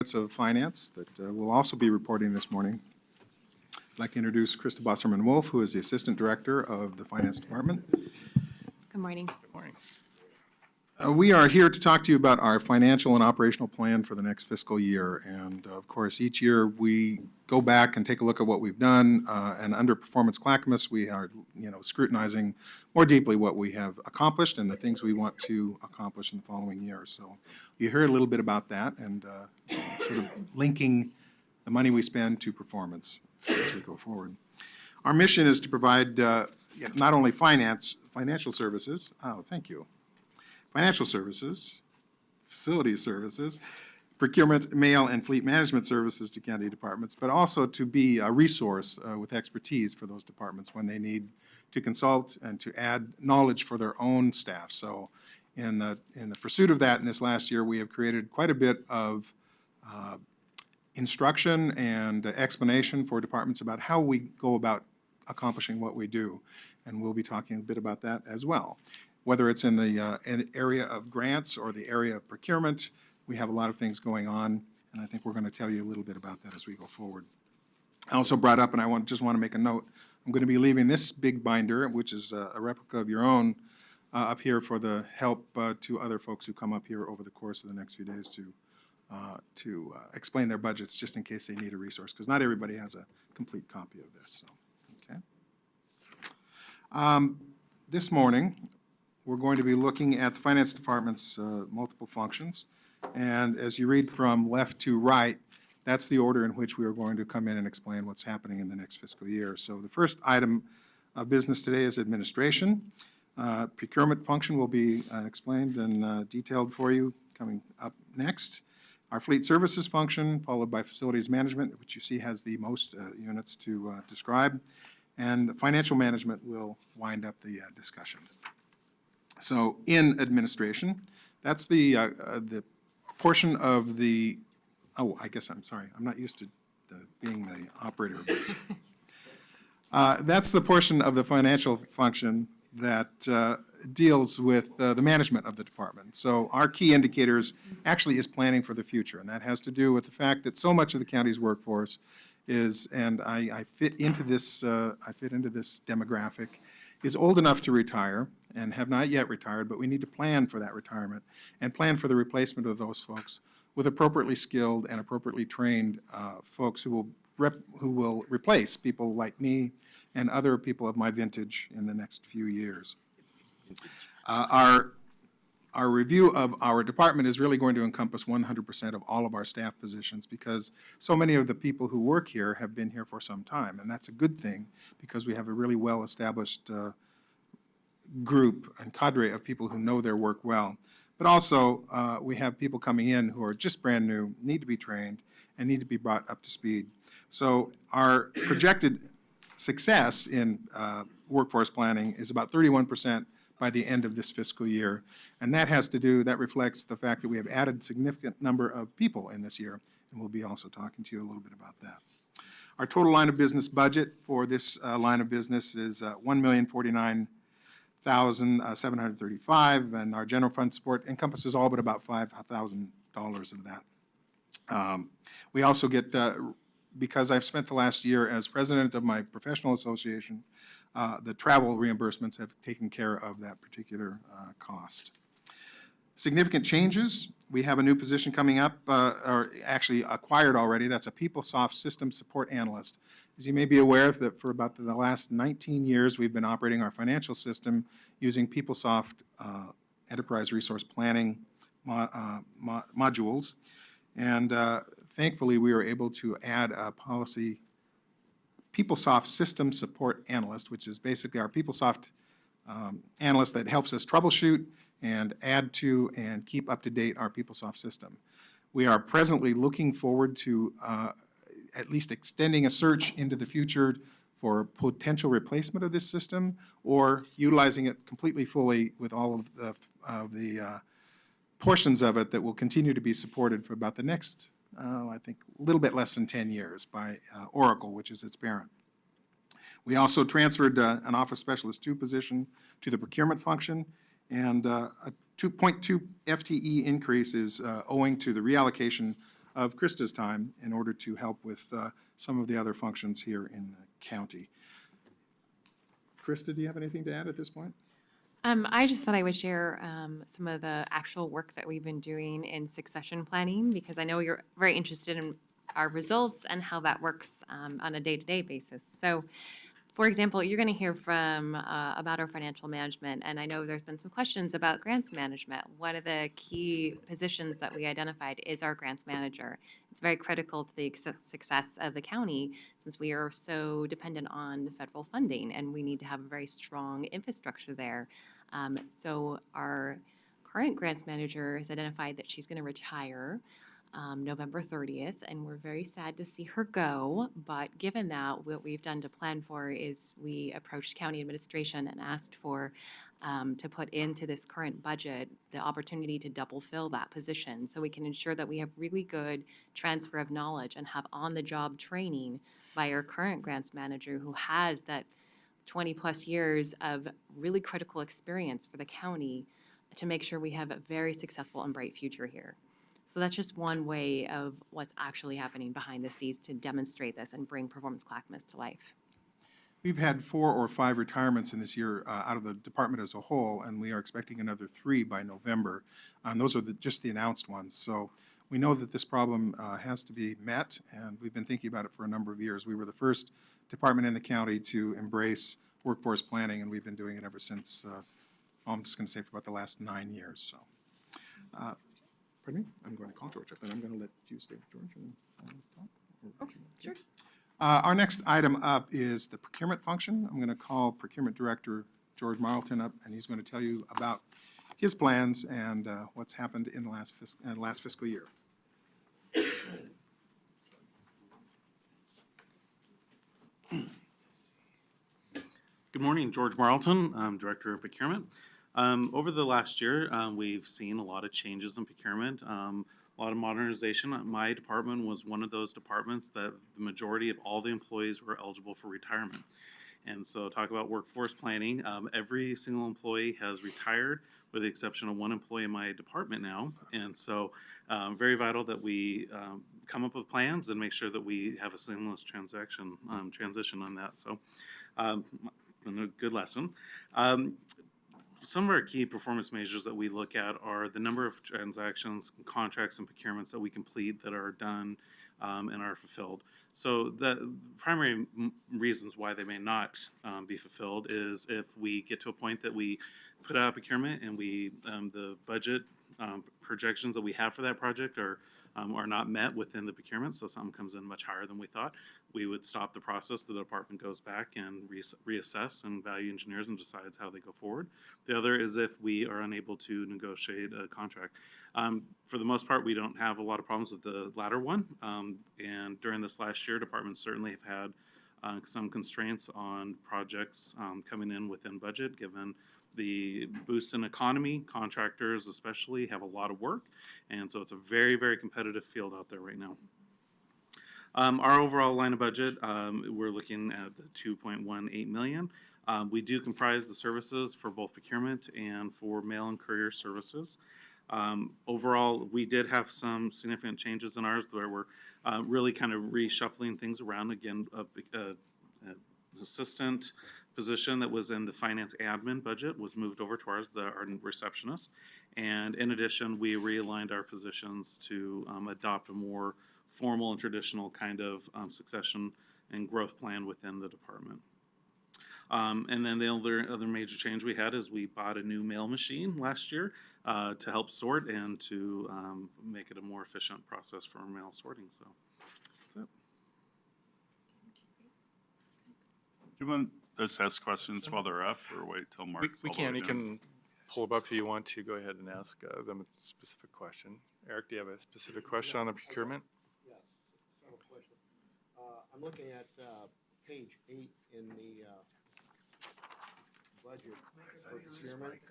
of Finance that will also be reporting this morning. I'd like to introduce Krista Bosserman-Wolf, who is the Assistant Director of the Finance Department. Good morning. Good morning. We are here to talk to you about our financial and operational plan for the next fiscal year. And of course, each year we go back and take a look at what we've done. And under Performance Clackamas, we are, scrutinizing more deeply what we have accomplished and the things we want to accomplish in the following year. So you heard a little bit about that and sort of linking the money we spend to performance as we go forward. Our mission is to provide not only financial services. Oh, thank you. Financial services, facility services, procurement, mail, and fleet management services to county departments, but also to be a resource with expertise for those departments when they need to consult and to add knowledge for their own staff. So in the pursuit of that in this last year, we have created quite a bit of instruction and explanation for departments about how we go about accomplishing what we do. And we'll be talking a bit about that as well. Whether it's in the area of grants or the area of procurement, we have a lot of things going on, and I think we're going to tell you a little bit about that as we go forward. I also brought up, and I just want to make a note, I'm going to be leaving this big binder, which is a replica of your own, up here for the help to other folks who come up here over the course of the next few days to explain their budgets, just in case they need a resource, because not everybody has a complete copy of this. So, okay. This morning, we're going to be looking at the Finance Department's multiple functions. And as you read from left to right, that's the order in which we are going to come in and explain what's happening in the next fiscal year. So the first item of business today is administration. Procurement function will be explained and detailed for you coming up next. Our fleet services function, followed by facilities management, which you see has the most units to describe. And financial management will wind up the discussion. So in administration, that's the portion of the, I guess I'm sorry, I'm not used to being the operator of this. That's the portion of the financial function that deals with the management of the department. So our key indicators actually is planning for the future, and that has to do with the fact that so much of the county's workforce is, and I fit into this demographic, is old enough to retire and have not yet retired, but we need to plan for that retirement and plan for the replacement of those folks with appropriately skilled and appropriately trained folks who will replace people like me and other people of my vintage in the next few years. Our review of our department is really going to encompass 100% of all of our staff positions because so many of the people who work here have been here for some time, and that's a good thing because we have a really well-established group and cadre of people who know their work well. But also, we have people coming in who are just brand new, need to be trained, and need to be brought up to speed. So our projected success in workforce planning is about 31% by the end of this fiscal year. And that reflects the fact that we have added a significant number of people in this year, and we'll be also talking to you a little bit about that. Our total line of business budget for this line of business is $1,049,735, and our general fund support encompasses all but about $5,000 of that. We also get, because I've spent the last year as president of my professional association, the travel reimbursements have taken care of that particular cost. Significant changes. We have a new position coming up, or actually acquired already. That's a PeopleSoft System Support Analyst. As you may be aware that for about the last 19 years, we've been operating our financial system using PeopleSoft Enterprise Resource Planning modules. And thankfully, we were able to add a policy, PeopleSoft System Support Analyst, which is basically our PeopleSoft analyst that helps us troubleshoot and add to and keep up to date our PeopleSoft system. We are presently looking forward to at least extending a search into the future for potential replacement of this system or utilizing it completely fully with all of the portions of it that will continue to be supported for about the next, I think, a little bit less than 10 years by Oracle, which is its parent. We also transferred an Office Specialist 2 position to the procurement function, and a 2.2 FTE increase is owing to the reallocation of Krista's time in order to help with some of the other functions here in the county. Krista, do you have anything to add at this point? I just thought I would share some of the actual work that we've been doing in succession planning, because I know you're very interested in our results and how that works on a day-to-day basis. So, for example, you're going to hear from about our financial management, and I know there's been some questions about grants management. One of the key positions that we identified is our grants manager. It's very critical to the success of the county, since we are so dependent on the federal funding, and we need to have a very strong infrastructure there. So our current grants manager has identified that she's going to retire November 30th, and we're very sad to see her go. But given that, what we've done to plan for is we approached county administration and asked for to put into this current budget the opportunity to double fill that position, so we can ensure that we have really good transfer of knowledge and have on-the-job training by our current grants manager, who has that 20-plus years of really critical experience for the county to make sure we have a very successful and bright future here. So that's just one way of what's actually happening behind the scenes to demonstrate this and bring Performance Clackamas to life. We've had 4 or 5 retirements in this year out of the department as a whole, and we are expecting another 3 by November. Those are just the announced ones. So we know that this problem has to be met, and we've been thinking about it for a number of years. We were the first department in the county to embrace workforce planning, and we've been doing it ever since, I'm just going to say for about the last 9 years. So, pardon me? I'm going to call George up, and I'm going to let you stay with George and talk. Okay, sure. Our next item up is the procurement function. I'm going to call Procurement Director George Marlton up, and he's going to tell you about his plans and what's happened in the last fiscal year. Good morning, George Marlton. I'm Director of Procurement. Over the last year, we've seen a lot of changes in procurement, a lot of modernization. My department was one of those departments that the majority of all the employees were eligible for retirement. And so talk about workforce planning. Every single employee has retired with the exception of one employee in my department now. And so very vital that we come up with plans and make sure that we have a seamless transition on that. So been a good lesson. Some of our key performance measures that we look at are the number of transactions, contracts, and procurements that we complete that are done and are fulfilled. So the primary reasons why they may not be fulfilled is if we get to a point that we put out a procurement and we the budget projections that we have for that project are not met within the procurement, so something comes in much higher than we thought, we would stop the process. The department goes back and reassess and value engineers and decides how they go forward. The other is if we are unable to negotiate a contract. For the most part, we don't have a lot of problems with the latter one. And during this last year, departments certainly have had some constraints on projects coming in within budget, given the boost in economy. Contractors especially have a lot of work, and so it's a very, very competitive field out there right now. Our overall line of budget, we're looking at the $2.18 million. We do comprise the services for both procurement and for mail and courier services. Overall, we did have some significant changes in ours where we're really kind of reshuffling things around. Again, assistant position that was in the finance admin budget was moved over to ours, our receptionist. And in addition, we realigned our positions to adopt a more formal and traditional kind of succession and growth plan within the department. And then the other major change we had is we bought a new mail machine last year to help sort and to make it a more efficient process for mail sorting. So that's it. Do you want us to ask questions while they're up, or wait till Mark's We all the way can. You down? can pull them up if you want to. Go ahead and ask them a specific question. Eric, do you have a specific question on the procurement? Yes, several questions. I'm looking at page 8 in the budget for procurement.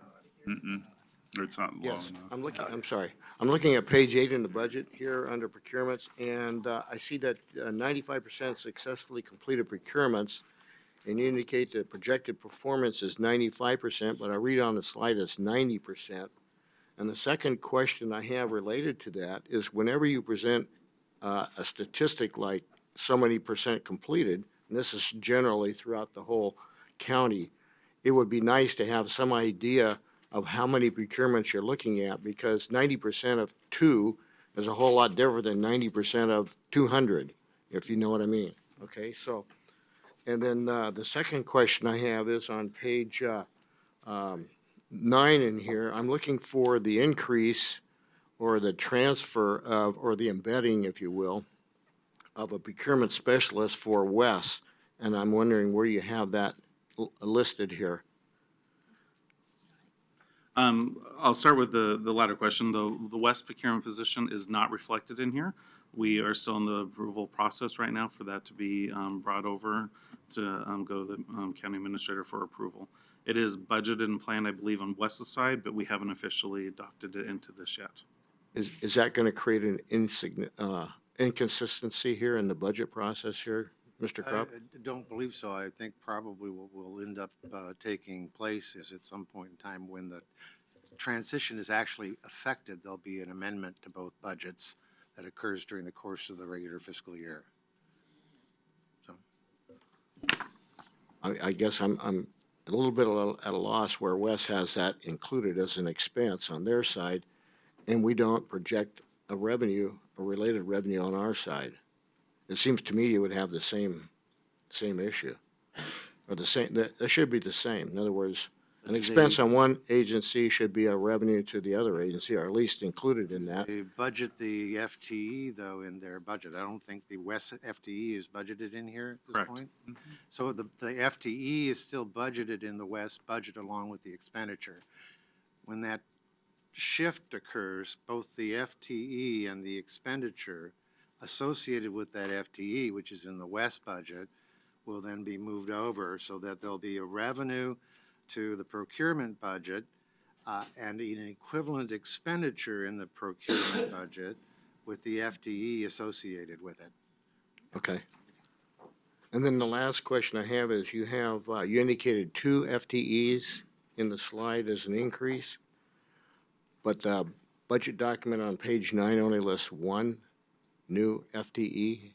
It's not long Yes, enough. I'm sorry. I'm looking at page 8 in the budget here under procurements, and I see that 95% successfully completed procurements, and you indicate the projected performance is 95%, but I read on the slide it's 90%. And the second question I have related to that is whenever you present a statistic like so many percent completed, and this is generally throughout the whole county, it would be nice to have some idea of how many procurements you're looking at, because 90% of 2 is a whole lot different than 90% of 200, if you know what I mean. Okay, so, and then the second question I have is on page 9 in here. I'm looking for the increase or the transfer of, or the embedding, if you will, of a procurement specialist for Wes, and I'm wondering where you have that listed here. I'll start with the latter question. The West procurement position is not reflected in here. We are still in the approval process right now for that to be brought over to go to the county administrator for approval. It is budgeted and planned, I believe, on West's side, but we haven't officially adopted it into this yet. Is that going to create an inconsistency here in the budget process here, Mr. Krupp? I don't believe so. I think probably what will end up taking place is at some point in time when the transition is actually affected, there'll be an amendment to both budgets that occurs during the course of the regular fiscal year. So, I guess I'm a little bit at a loss where Wes has that included as an expense on their side, and we don't project a revenue, a related revenue on our side. It seems to me you would have the same issue, or the same, that should be the same. In other words, an expense on one agency should be a revenue to the other agency, or at least included in that. they budget the FTE though in their budget. I don't think the West FTE is budgeted in here at this Correct. point. So the FTE is still budgeted in the West budget along with the expenditure. When that shift occurs, both the FTE and the expenditure associated with that FTE, which is in the West budget, will then be moved over so that there'll be a revenue to the procurement budget and an equivalent expenditure in the procurement budget with the FTE associated with it. Okay. And then the last question I have is you have, you indicated 2 FTEs in the slide as an increase, but the budget document on page 9 only lists 1 new FTE.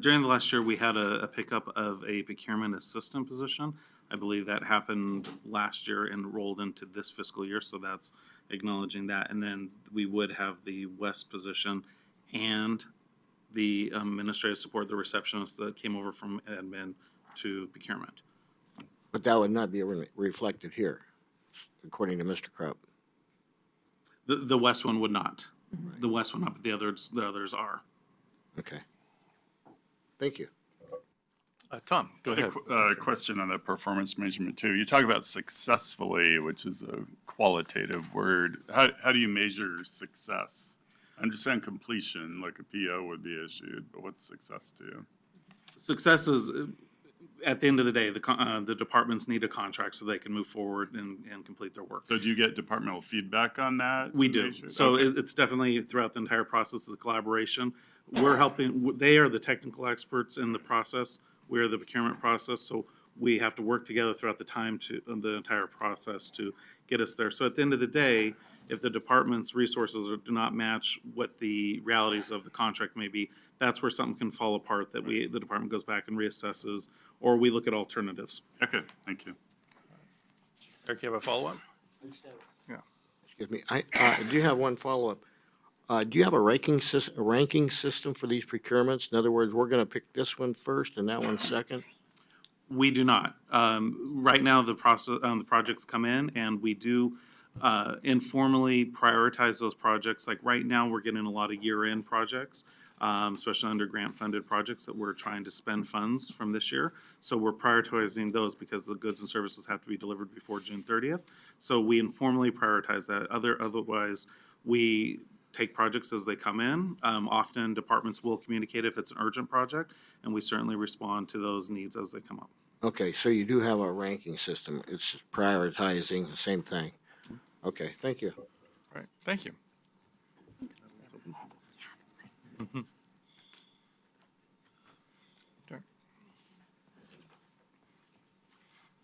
During the last year, we had a pickup of a procurement assistant position. I believe that happened last year and rolled into this fiscal year, so that's acknowledging that. And then we would have the West position and the administrative support, the receptionist that came over from admin to procurement. But that would not be reflected here, according to Mr. Krupp. The West one would not. The West one, not, but the others are. Okay. Thank you. Tom, go ahead. Question on the performance measurement too. You talk about successfully, which is a qualitative word. How do you measure success? I understand completion, like a PO would be issued, but what's success to you? Success is, at the end of the day, the departments need a contract so they can move forward and complete their work. So do you get departmental feedback on that? We to do. measure? So Okay. it's definitely throughout the entire process of the collaboration. We're helping, they are the technical experts in the process. We're the procurement process. So we have to work together throughout the entire process to get us there. So at the end of the day, if the department's resources do not match what the realities of the contract may be, that's where something can fall apart, that the department goes back and reassesses, or we look at alternatives. Okay, thank you. Eric, you have a follow-up? Yeah. Excuse me. I do have one follow-up. Do you have a ranking system for these procurements? In other words, we're going to pick this one first and that one second? We do not. Right now, the projects come in, and we do informally prioritize those projects. Like right now, we're getting a lot of year-end projects, especially under grant-funded projects that we're trying to spend funds from this year. So we're prioritizing those because the goods and services have to be delivered before June 30th. So we informally prioritize that. Otherwise, we take projects as they come in. Often departments will communicate if it's an urgent project, and we certainly respond to those needs as they come up. Okay, so you do have a ranking system. It's prioritizing, the same thing. Okay, thank you. Right, thank you. Okay.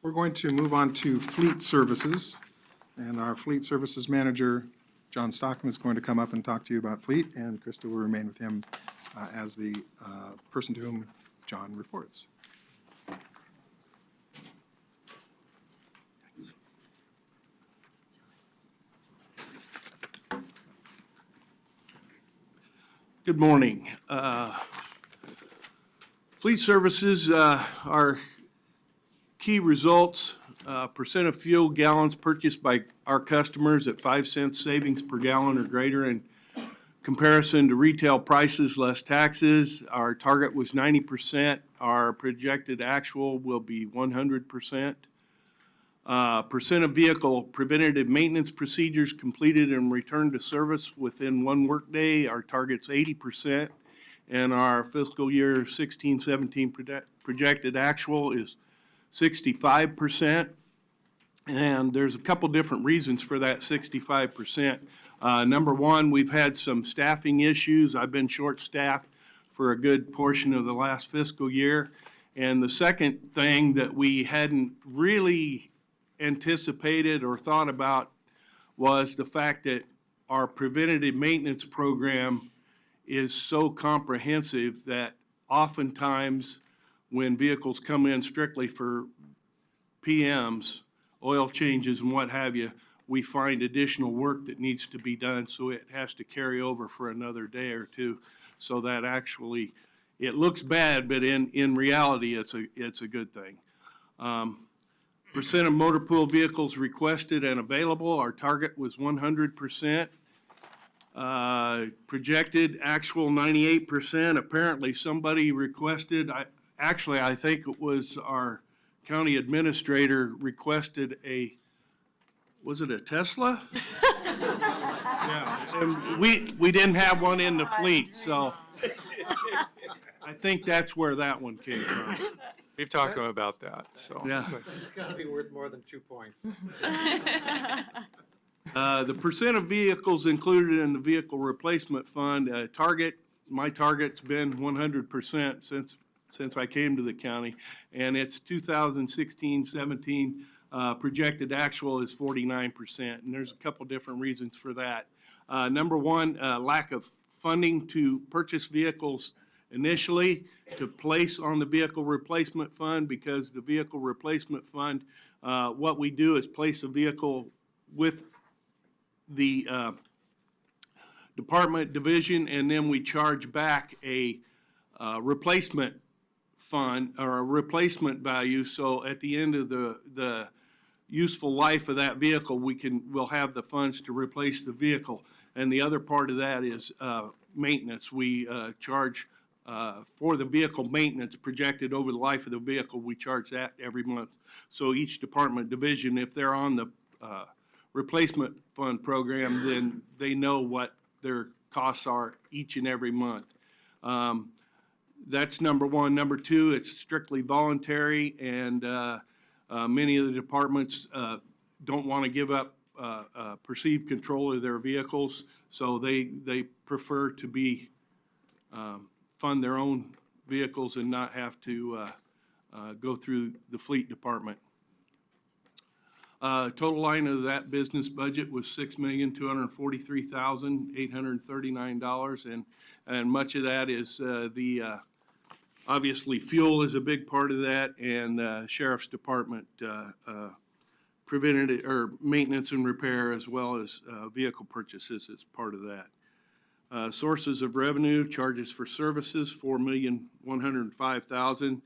We're going to move on to fleet services, and our fleet services manager, John Stockman is going to come up and talk to you about fleet, and Krista will remain with him as the person to whom John reports. Good morning. Fleet services, our key results, percent of fuel gallons purchased by our customers at 5 cents savings per gallon or greater in comparison to retail prices less taxes. Our target was 90%. Our projected actual will be 100%. Percent of vehicle preventative maintenance procedures completed and returned to service within 1 workday. Our target's 80%. And our fiscal year 16-17 projected actual is 65%. And there's a couple different reasons for that 65%. Number one, we've had some staffing issues. I've been short-staffed for a good portion of the last fiscal year. And the second thing that we hadn't really anticipated or thought about was the fact that our preventative maintenance program is so comprehensive that oftentimes when vehicles come in strictly for PMs, oil changes and what have you, we find additional work that needs to be done, so it has to carry over for another day or two. So that actually, it looks bad, but in reality, it's a good thing. Percent of motor pool vehicles requested and available, our target was 100%. Projected actual 98%. Apparently somebody requested, I think it was our county administrator requested was it a Tesla? Yeah, and we didn't have one in the fleet, so I think that's where that one came from. We've talked to him about that, so. Yeah. It's got to be worth more than 2 points. The percent of vehicles included in the vehicle replacement fund, my target's been 100% since I came to the county, and it's 2016-17 projected actual is 49%, and there's a couple different reasons for that. Number one, lack of funding to purchase vehicles initially to place on the vehicle replacement fund, because the vehicle replacement fund, what we do is place a vehicle with the department division, and then we charge back a replacement fund or a replacement value. So at the end of the useful life of that vehicle, we'll have the funds to replace the vehicle. And the other part of that is maintenance. We charge for the vehicle maintenance projected over the life of the vehicle. We charge that every month. So each department division, if they're on the replacement fund program, then they know what their costs are each and every month. That's number one. Number two, it's strictly voluntary, and many of the departments don't want to give up perceived control of their vehicles, so they prefer to fund their own vehicles and not have to go through the fleet department. Total line of that business budget was $6,243,839, and much of that is obviously fuel is a big part of that, and Sheriff's Department preventative or maintenance and repair, as well as vehicle purchases is part of that. Sources of revenue, charges for services, $4,105,000,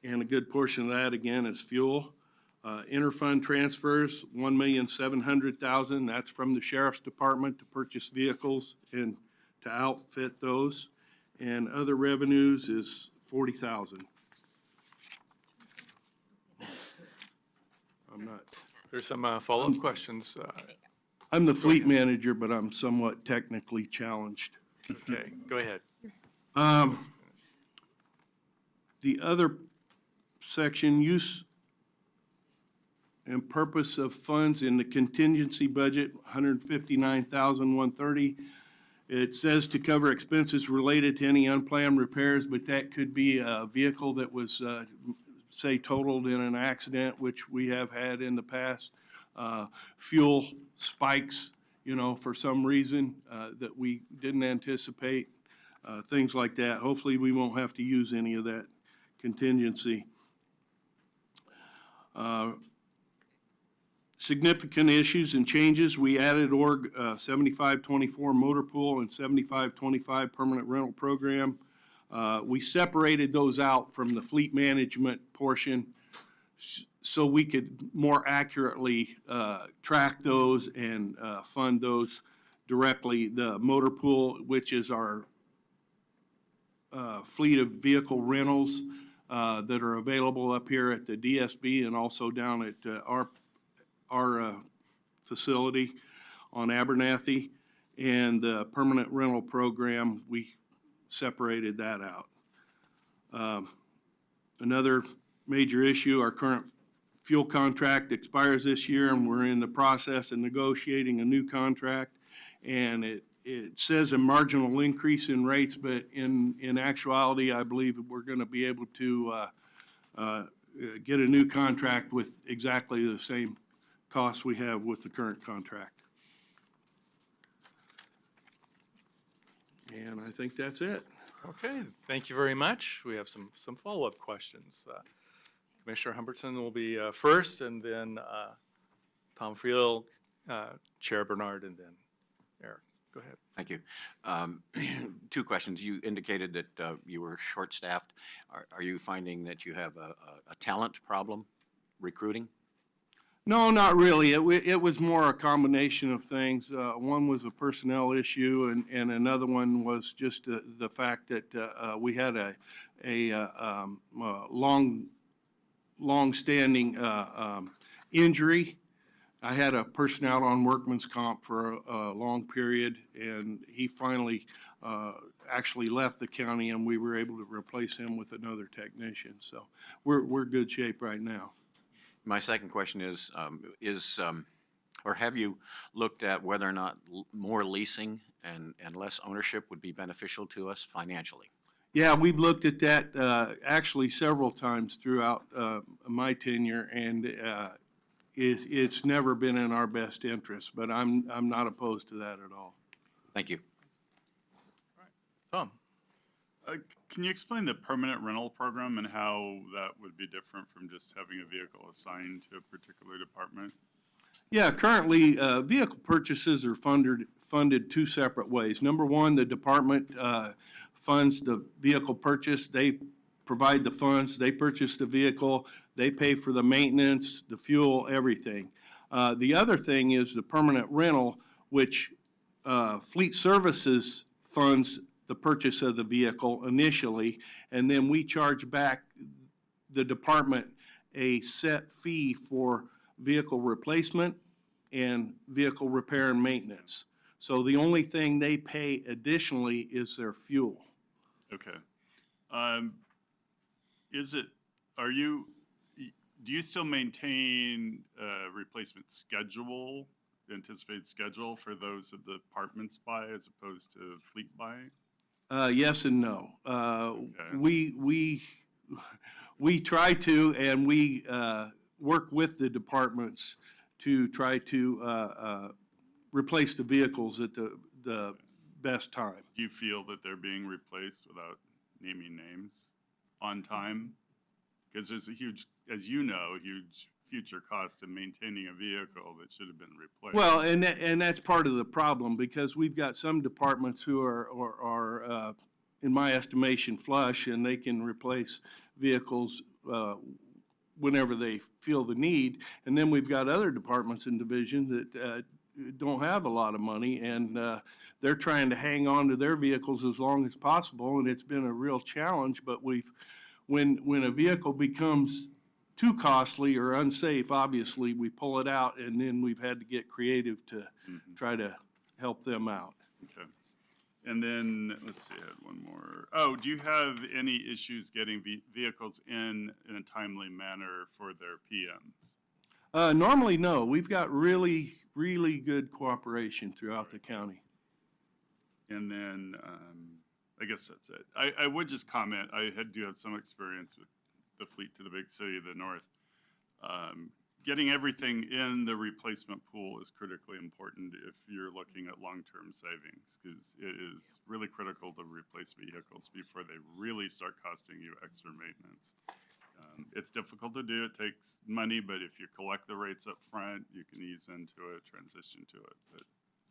and a good portion of that again is fuel. Interfund transfers, $1,700,000. That's from the Sheriff's Department to purchase vehicles and to outfit those. And other revenues is $40,000. There's some follow-up questions. I'm the fleet manager, but I'm somewhat technically challenged. Okay, go ahead. The other section, use and purpose of funds in the contingency budget, $159,130. It says to cover expenses related to any unplanned repairs, but that could be a vehicle that was, say, totaled in an accident, which we have had in the past. Fuel spikes for some reason that we didn't anticipate, things like that. Hopefully, we won't have to use any of that contingency. Significant issues and changes, we added org 7524 motor pool and 7525 permanent rental program. We separated those out from the fleet management portion so we could more accurately track those and fund those directly. The motor pool, which is our fleet of vehicle rentals that are available up here at the DSB and also down at our facility on Abernathy, and the permanent rental program, we separated that out. Another major issue, our current fuel contract expires this year, and we're in the process of negotiating a new contract. And it says a marginal increase in rates, but in actuality, I believe we're going to be able to get a new contract with exactly the same costs we have with the current contract. And I think that's it. Okay, thank you very much. We have some follow-up questions. Commissioner Humbertson will be first, and then Tom Friel, Chair Bernard, and then Eric. Go ahead. Thank you. 2 questions. You indicated that you were short-staffed. Are you finding that you have a talent problem, recruiting? No, not really. It was more a combination of things. One was a personnel issue, and another one was just the fact that we had a long-standing injury. I had a person out on workman's comp for a long period, and he finally actually left the county, and we were able to replace him with another technician. So we're good shape right now. My second question is or have you looked at whether or not more leasing and less ownership would be beneficial to us financially? Yeah, we've looked at that actually several times throughout my tenure, and it's never been in our best interest, but I'm not opposed to that at all. Thank you. Tom? Can you explain the permanent rental program and how that would be different from just having a vehicle assigned to a particular department? Yeah, currently, vehicle purchases are funded 2 separate ways. Number one, the department funds the vehicle purchase. They provide the funds, they purchase the vehicle, they pay for the maintenance, the fuel, everything. The other thing is the permanent rental, which Fleet Services funds the purchase of the vehicle initially, and then we charge back the department a set fee for vehicle replacement and vehicle repair and maintenance. So the only thing they pay additionally is their fuel. Okay. Do you still maintain a replacement schedule, anticipated schedule for those that the departments buy as opposed to fleet buying? Yes and no. Okay. We try to, and we work with the departments to try to replace the vehicles at the best time. Do you feel that they're being replaced without naming names on time? Because there's a huge, as you know, huge future cost in maintaining a vehicle that should have been replaced. Well, and that's part of the problem, because we've got some departments who are in my estimation, flush, and they can replace vehicles whenever they feel the need. And then we've got other departments and divisions that don't have a lot of money, and they're trying to hang on to their vehicles as long as possible, and it's been a real challenge. But when a vehicle becomes too costly or unsafe, obviously, we pull it out, and then we've had to get creative to try to help them out. Okay. And then, let's see, I had one more. Oh, do you have any issues getting vehicles in a timely manner for their PMs? Normally, no. We've got really, really good cooperation throughout the county. And then, I guess that's it. I would just comment, do have some experience with the fleet to the big city of the north. getting everything in the replacement pool is critically important if you're looking at long-term savings, because it is really critical to replace vehicles before they really start costing you extra maintenance. It's difficult to do, it takes money, but if you collect the rates up front, you can ease into it, transition to it. But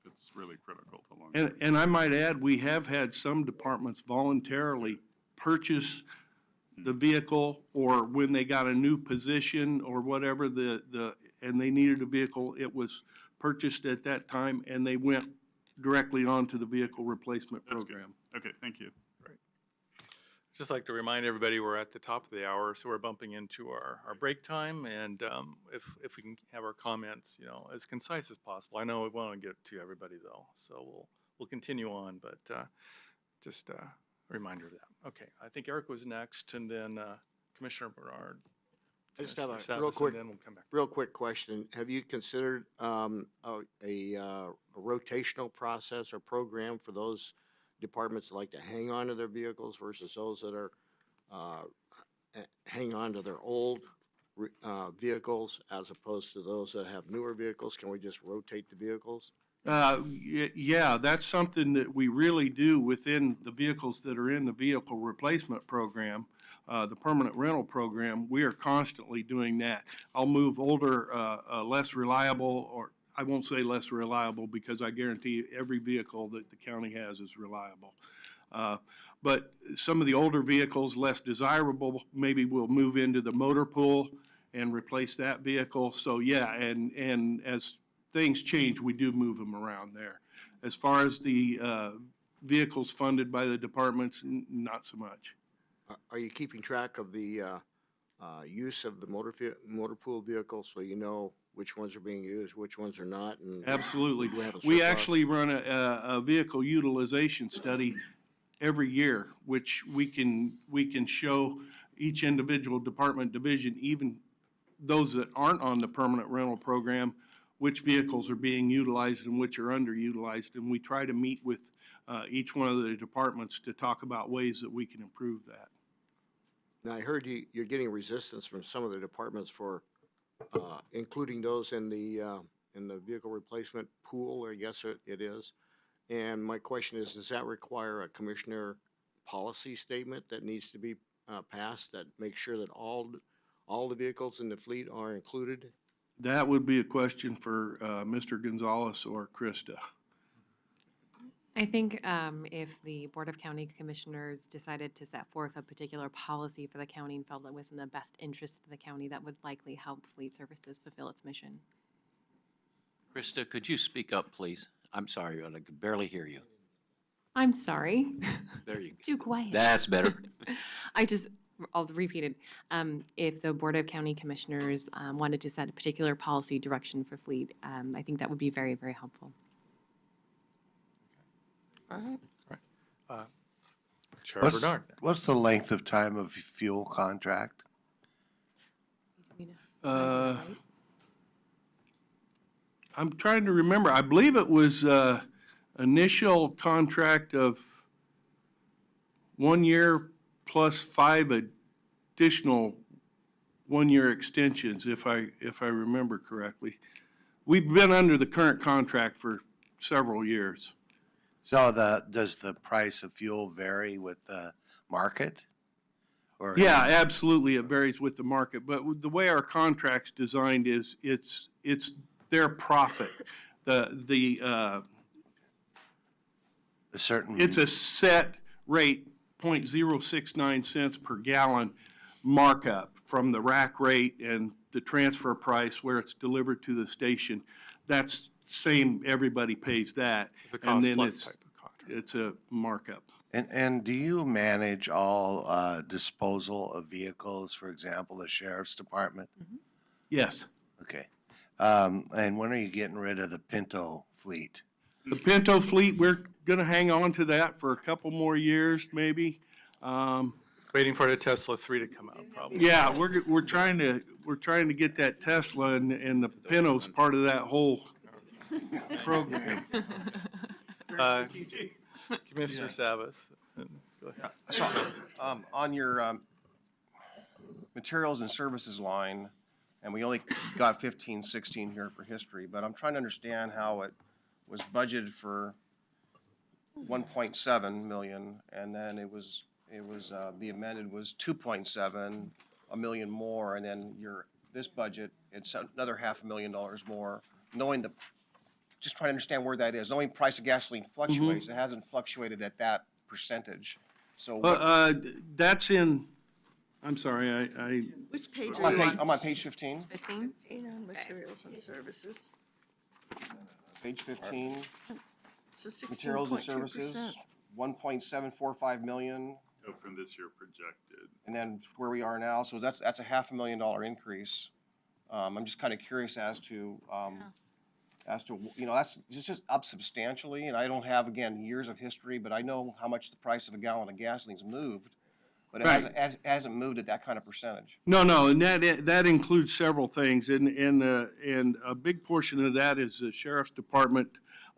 it's really critical to long-term. And I might add, we have had some departments voluntarily purchase the vehicle, or when they got a new position or whatever, and they needed a vehicle, it was purchased at that time, and they went directly onto the vehicle replacement That's good. program. Okay, thank you. Just like to remind everybody, we're at the top of the hour, so we're bumping into our break time. And if we can have our comments, you know, as concise as possible. I know we want to get to everybody though, so we'll continue on, but just a reminder of that. Okay, I think Eric was next, and then Commissioner Bernard. I just have a Commissioner real Savas, quick, and then we'll come back. real quick question. Have you considered a rotational process or program for those departments that like to hang on to their vehicles versus those that are hang on to their old vehicles as opposed to those that have newer vehicles? Can we just rotate the vehicles? Yeah, that's something that we really do within the vehicles that are in the vehicle replacement program, the permanent rental program. We are constantly doing that. I'll move older, less reliable, or I won't say less reliable, because I guarantee you every vehicle that the county has is reliable. But some of the older vehicles, less desirable, maybe we'll move into the motor pool and replace that vehicle. So yeah, and as things change, we do move them around there. As far as the vehicles funded by the departments, not so much. Are you keeping track of the use of the motor pool vehicles so you know which ones are being used, which ones are not? And Absolutely. do we have a We surplus? actually run a vehicle utilization study every year, which we can show each individual department division, even those that aren't on the permanent rental program, which vehicles are being utilized and which are underutilized. And we try to meet with each one of the departments to talk about ways that we can improve that. Now, I heard you're getting resistance from some of the departments for including those in the vehicle replacement pool, I guess it is. And my question is, does that require a commissioner policy statement that needs to be passed that makes sure that all the vehicles in the fleet are included? That would be a question for Mr. Gonzalez or Krista. I think if the Board of County Commissioners decided to set forth a particular policy for the county and felt it was in the best interest of the county, that would likely help Fleet Services fulfill its mission. Krista, could you speak up, please? I'm sorry, I could barely hear you. I'm sorry. There you go. Too quiet. That's better. I'll repeat it. If the Board of County Commissioners wanted to set a particular policy direction for fleet, I think that would be very, very helpful. Chair Bernard. What's the length of time of fuel contract? I'm trying to remember. I believe it was initial contract of 1 year plus 5 additional 1-year extensions, if I remember correctly. We've been under the current contract for several years. So does the price of fuel vary with the market? Or Yeah, absolutely, it varies with the market, but the way our contract's designed is it's their profit. a certain? It's a set rate, 0.069 cents per gallon markup from the rack rate and the transfer price where it's delivered to the station. That's same, everybody pays that. The And cost then plus type of contract. it's a markup. And do you manage all disposal of vehicles, for example, the sheriff's department? Yes. Okay. And when are you getting rid of the Pinto fleet? The Pinto fleet, we're gonna hang on to that for a couple more years, maybe. Waiting for the Tesla 3 to come out, probably. Yeah, we're trying to get that Tesla, and the Pinto's part of that whole program. Commissioner Savas, go ahead. So, on your materials and services line, and we only got 15, 16 here for history, but I'm trying to understand how it was budgeted for 1.7 million, and then the amended was 2.7, a million more, and then this budget, it's another $500,000 more, just trying to understand where that is. Knowing price of gasoline fluctuates, it hasn't fluctuated at that percentage. So That's in, I'm sorry, Which page I'm are on you page, on? I'm on page 15. 15? On materials and services. Page 15, So materials and 16.2%. services, 1.745 million, Oh, from this year projected. and then where we are now, so that's a $500,000 increase. I'm just kind of curious as to, it's just up substantially, and I don't have, again, years of history, but I know how much the price of a gallon of gasoline's moved, but it Right. hasn't moved at that kind of percentage. No, and that includes several things, and a big portion of that is the sheriff's department.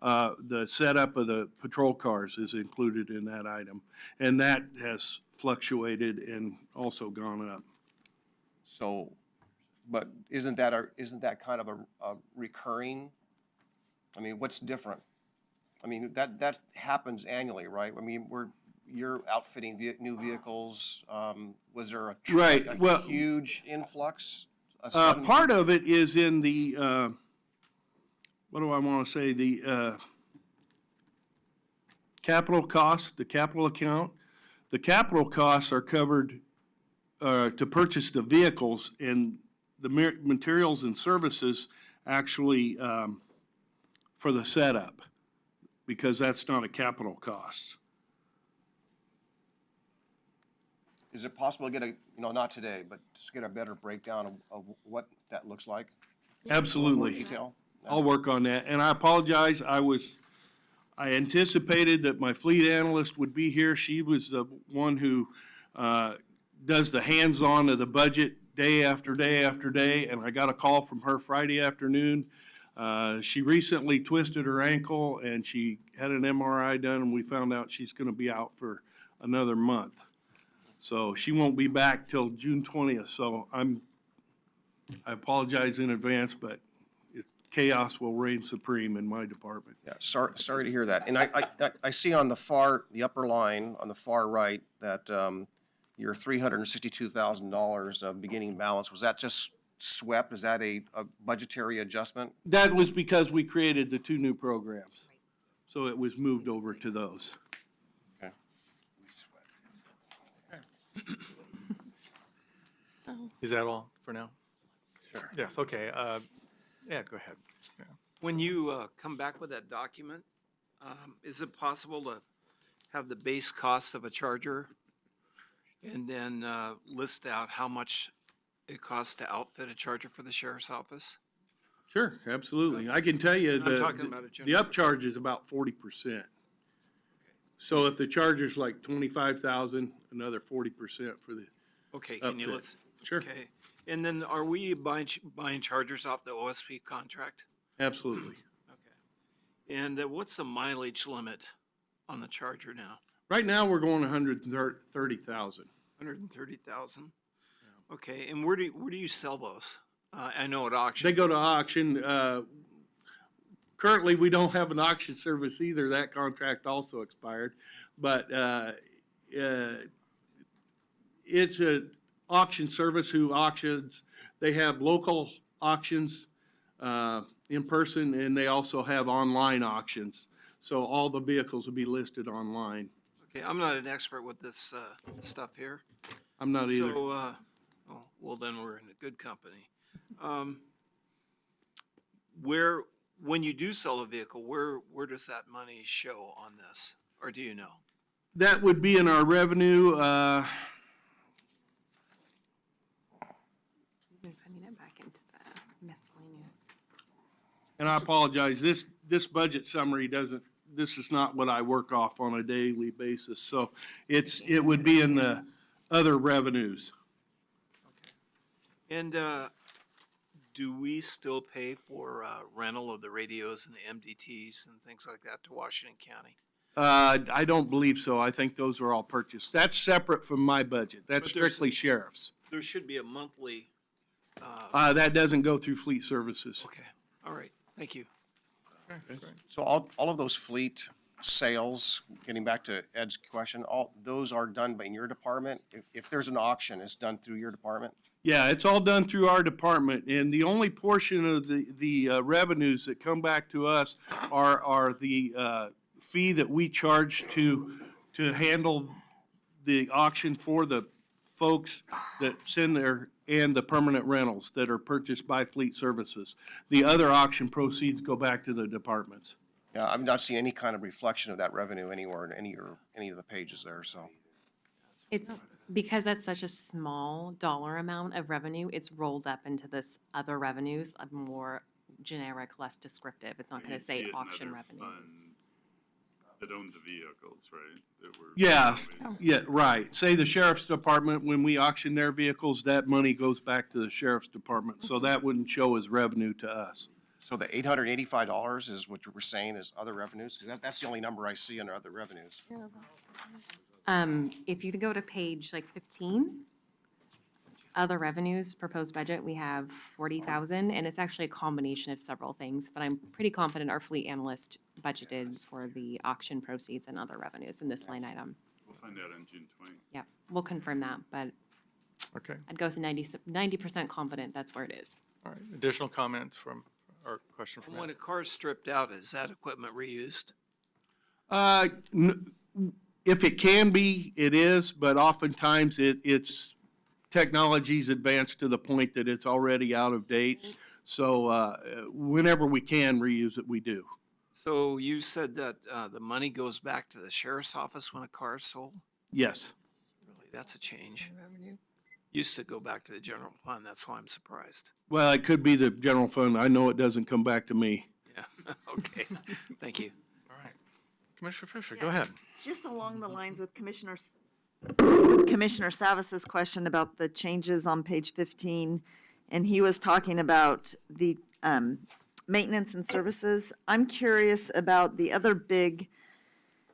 The setup of the patrol cars is included in that item, and that has fluctuated and also gone up. So, but isn't that kind of a recurring? I mean, what's different? I mean, that happens annually, right? I mean, you're outfitting new vehicles. Was there a Right, well- huge influx? A sudden- Part of it is in the, what do I want to say, the capital cost, the capital account. The capital costs are covered to purchase the vehicles, and the materials and services actually for the setup, because that's not a capital cost. Is it possible to get not today, but just get a better breakdown of what that looks like? More Absolutely. detail? I'll work on that, and I apologize, I anticipated that my fleet analyst would be here. She was the one who does the hands-on of the budget day after day after day, and I got a call from her Friday afternoon. She recently twisted her ankle, and she had an MRI done, and we found out she's gonna be out for another month. So she won't be back till June 20th, so I apologize in advance, but chaos will reign supreme in my department. Yeah, sorry to hear that. And I see on the upper line, on the far right, that your $362,000 of beginning balance, was that just swept? Is that a budgetary adjustment? That was because we created the two new programs, so it was moved over to those. Okay. So, Is that all for now? Sure. Yes, okay. Yeah, go ahead. Yeah. When you come back with that document, is it possible to have the base cost of a charger and then list out how much it costs to outfit a charger for the sheriff's office? Sure, absolutely. I can tell you I'm talking about a the general- upcharge is about 40%. So if the charger's like 25,000, another 40% for the, Okay, can you Outfit. list? Sure. Okay, and then are we buying chargers off the OSP contract? absolutely. Okay. And what's the mileage limit on the charger now? Right now, we're going 130,000. 130,000? Okay, and where do you sell those? I know at auction. They go to auction. Currently, we don't have an auction service either. That contract also expired. But it's an auction service who auctions. They have local auctions in person, and they also have online auctions. So all the vehicles will be listed online. Okay, I'm not an expert with this stuff here. I'm not either. So, well, then we're in a good company. When you do sell a vehicle, where does that money show on this? Or do you know? That would be in our revenue. We've been putting it back into the miscellaneous. And I apologize, this budget summary this is not what I work off on a daily basis. So it would be in the other revenues. And do we still pay for rental of the radios and the MDTs and things like that to Washington County? I don't believe so. I think those are all purchased. That's separate from my budget. That's But there's- strictly sheriff's. There should be a monthly That doesn't go through fleet services. Okay, all right, thank you. Okay, great. So all of those fleet sales, getting back to Ed's question, all those are done by your department? If there's an auction, it's done through your department? Yeah, it's all done through our department, and the only portion of the revenues that come back to us are the fee that we charge to handle the auction for the folks that send and the permanent rentals that are purchased by fleet services. The other auction proceeds go back to the departments. Yeah, I'm not seeing any kind of reflection of that revenue anywhere in any of the pages there, so. It's because that's such a small dollar amount of revenue, it's rolled up into this other revenues, a more generic, less descriptive. It's not gonna You'd see say it in auction other revenues. funds that own the vehicles, right? That were Yeah, moving. yeah, right. Say the sheriff's department, when we auction their vehicles, that money goes back to the sheriff's department, so that wouldn't show as revenue to us. So the $885 is what you were saying is other revenues? Because that's the only number I see under other revenues. Yeah, that's. If you go to page like 15, other revenues, proposed budget, we have 40,000, and it's actually a combination of several things, but I'm pretty confident our fleet analyst budgeted for the auction proceeds and other revenues in this line item. We'll find out on June 20th. Yep, we'll confirm that, but Okay, I'd go with 90% confident that's where it is. all right. Additional comments from, or question from When Ed? a car's stripped out, is that equipment reused? If it can be, it is, but oftentimes it's technology's advanced to the point that it's already out of date. So whenever we can reuse it, we do. So you said that the money goes back to the sheriff's office when a car is sold? Yes. Really, that's a change. Revenue. Used to go back to the general fund, that's why I'm surprised. Well, it could be the general fund. I know it doesn't come back to me. Yeah, okay, thank you. All right. Commissioner Fisher, go ahead. Just along the lines with Commissioner Savis's question about the changes on page 15, and he was talking about the maintenance and services. I'm curious about the other big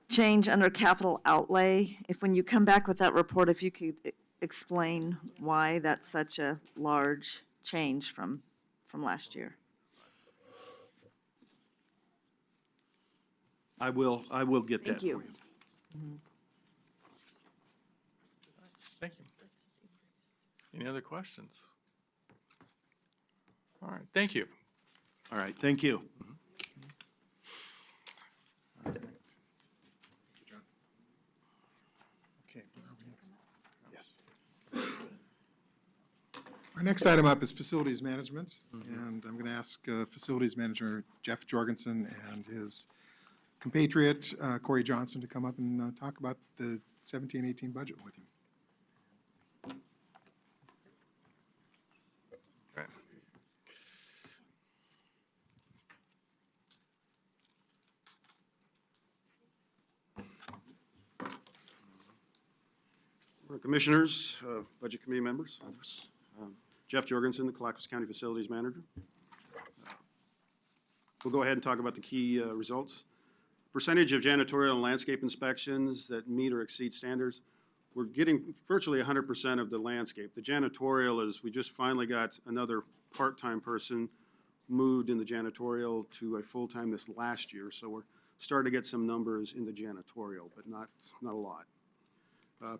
change under capital outlay. If when you come back with that report, if you could explain why that's such a large change from last year. I will get that Thank for you. you. Thank you. Any other questions? All right, thank you. All right, thank you. Okay. Yes. Our next item up is facilities management, and I'm going to ask Facilities Manager Jeff Jorgensen and his compatriot Corey Johnson to come up and talk about the 17-18 budget with you. Right. Commissioners, Budget Committee members, others. Jeff Jorgensen, the ClackCo County Facilities Manager. We'll go ahead and talk about the key results. Percentage of janitorial and landscape inspections that meet or exceed standards. We're getting virtually 100% of the landscape. The janitorial is, we just finally got another part-time person moved in the janitorial to a full-time this last year, so we're starting to get some numbers in the janitorial, but not a lot.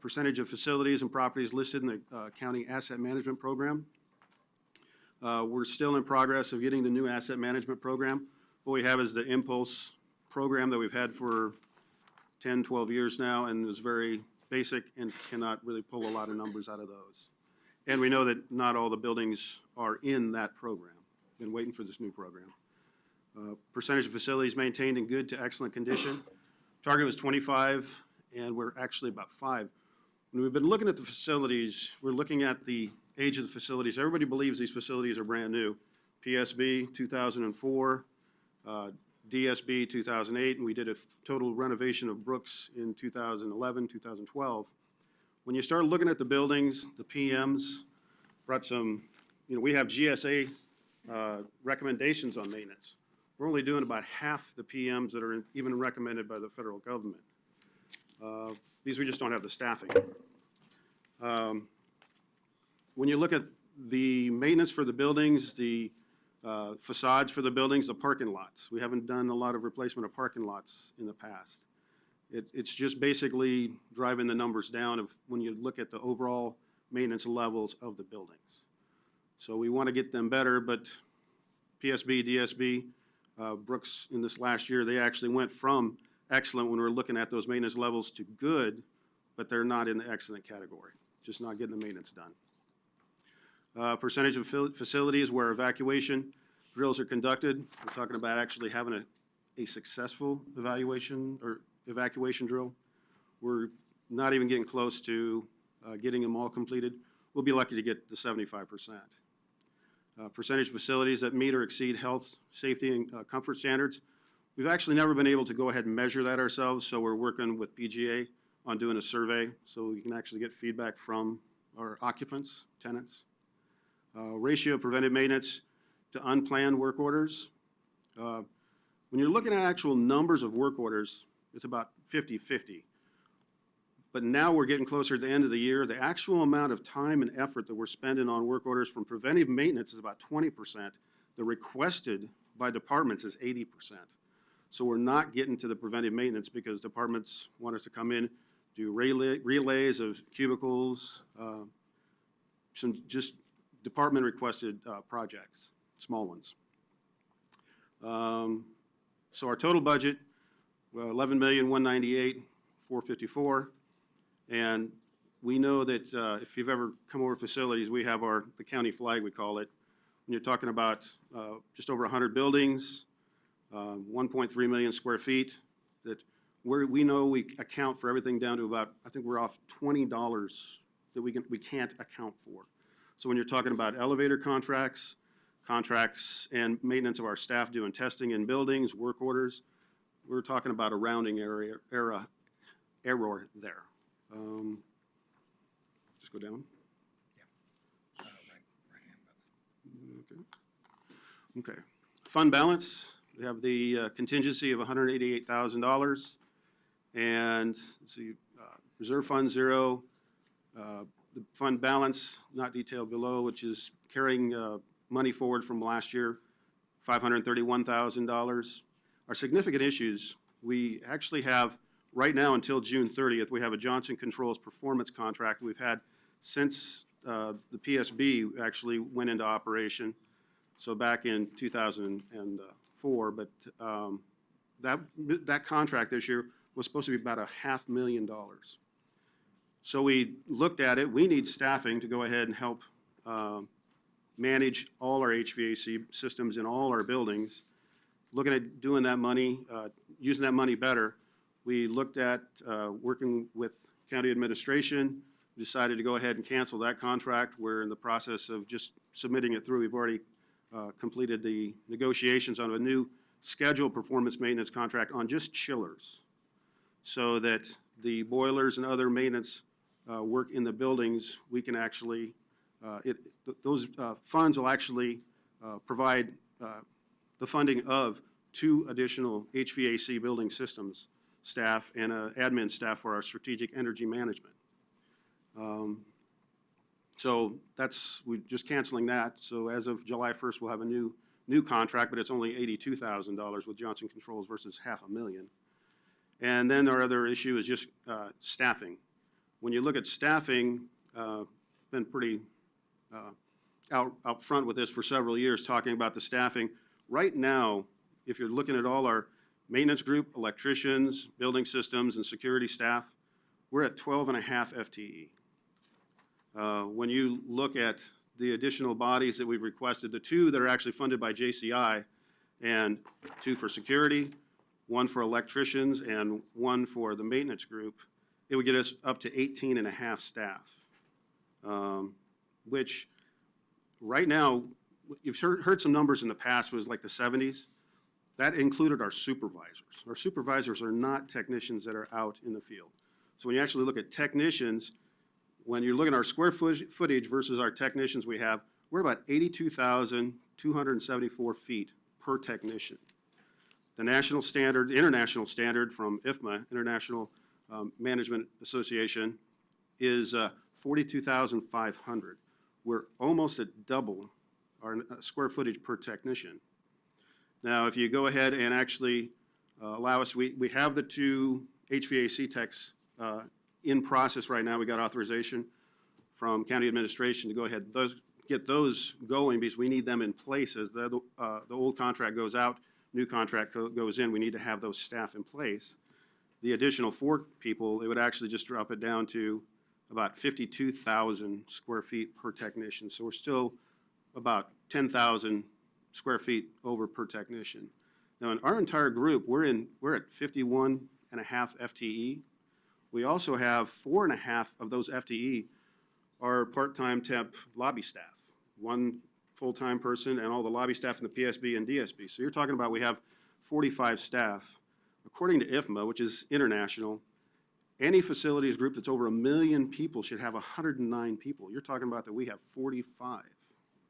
Percentage of facilities and properties listed in the county asset management program. We're still in progress of getting the new asset management program. What we have is the Impulse program that we've had for 10, 12 years now, and is very basic and cannot really pull a lot of numbers out of those. And we know that not all the buildings are in that program. Been waiting for this new program. Percentage of facilities maintained in good to excellent condition. Target was 25, and we're actually about 5. When we've been looking at the facilities, we're looking at the age of the facilities. Everybody believes these facilities are brand new. PSB 2004, DSB 2008, and we did a total renovation of Brooks in 2011, 2012. When you start looking at the buildings, the PMs, brought some, we have GSA recommendations on maintenance. We're only doing about half the PMs that are even recommended by the federal government. Because we just don't have the staffing. When you look at The maintenance for the buildings, the facades for the buildings, the parking lots. We haven't done a lot of replacement of parking lots in the past. It's just basically driving the numbers down of when you look at the overall maintenance levels of the buildings. So we want to get them better, but PSB, DSB, Brooks in this last year, they actually went from excellent when we're looking at those maintenance levels to good, but they're not in the excellent category, just not getting the maintenance done. Percentage of facilities where evacuation drills are conducted. We're talking about actually having a successful evaluation or evacuation drill. We're not even getting close to getting them all completed. We'll be lucky to get to 75%. Percentage of facilities that meet or exceed health, safety, and comfort standards. We've actually never been able to go ahead and measure that ourselves, so we're working with PGA on doing a survey so we can actually get feedback from our occupants, tenants. Ratio of preventive maintenance to unplanned work orders. When you're looking at actual numbers of work orders, it's about 50-50. But now we're getting closer to the end of the year. The actual amount of time and effort that we're spending on work orders from preventive maintenance is about 20%. The requested by departments is 80%. So we're not getting to the preventive maintenance because departments want us to come in, do relays of cubicles, some just department requested projects, small ones. So our total budget, $11,198,454. And we know that if you've ever come over facilities, we have the county flag, we call it. When you're talking about just over 100 buildings, 1.3 million square feet, that we know we account for everything down to about, I think we're off $20 that we can't account for. So when you're talking about elevator contracts and maintenance of our staff doing testing in buildings, work orders, we're talking about a rounding error there. Just go down. Okay. Fund balance, we have the contingency of $188,000. And let's see, reserve fund 0. The fund balance, not detailed below, which is carrying money forward from last year, $531,000. Our significant issues, we actually have right now until June 30th, we have a Johnson Controls performance contract we've had since the PSB actually went into operation. So back in 2004, but that contract this year was supposed to be about $500,000. So we looked at it. We need staffing to go ahead and help manage all our HVAC systems in all our buildings. Looking at doing that money, using that money better, we looked at working with county administration, decided to go ahead and cancel that contract. We're in the process of just submitting it through. We've already completed the negotiations on a new scheduled performance maintenance contract on just chillers, so that the boilers and other maintenance work in the buildings, we can actually, those funds will actually provide the funding of 2 additional HVAC building systems staff and admin staff for our strategic energy management. So we're just canceling that. So as of July 1st, we'll have a new contract, but it's only $82,000 with Johnson Controls versus $500,000. And then our other issue is just staffing. When you look at staffing, been pretty out front with this for several years, talking about the staffing. Right now, if you're looking at all our maintenance group, electricians, building systems, and security staff, we're at 12.5 FTE. When you look at the additional bodies that we've requested, the 2 that are actually funded by JCI, and 2 for security, 1 for electricians, and 1 for the maintenance group, it would get us up to 18.5 staff, which right now, you've heard some numbers in the past, was like the 70s. That included our supervisors. Our supervisors are not technicians that are out in the field. So when you actually look at technicians, when you're looking at our square footage versus our technicians we have, we're about 82,274 feet per technician. The national standard, international standard from IFMA, International Management Association, is 42,500. we're almost at double our square footage per technician. Now, if you go ahead and actually allow us, we have the 2 HVAC techs in process right now. We got authorization from county administration to go ahead, get those going because we need them in place as the old contract goes out, new contract goes in. We need to have those staff in place. The additional 4 people, it would actually just drop it down to about 52,000 square feet per technician. So we're still about 10,000 square feet over per technician. Now, in our entire group, we're at 51.5 FTE. We also have 4.5 of those FTE are part-time temp lobby staff, 1 full-time person and all the lobby staff in the PSB and DSB. So you're talking about we have 45 staff. According to IFMA, which is international, any facilities group that's over 1 million people should have 109 people. You're talking about that we have 45.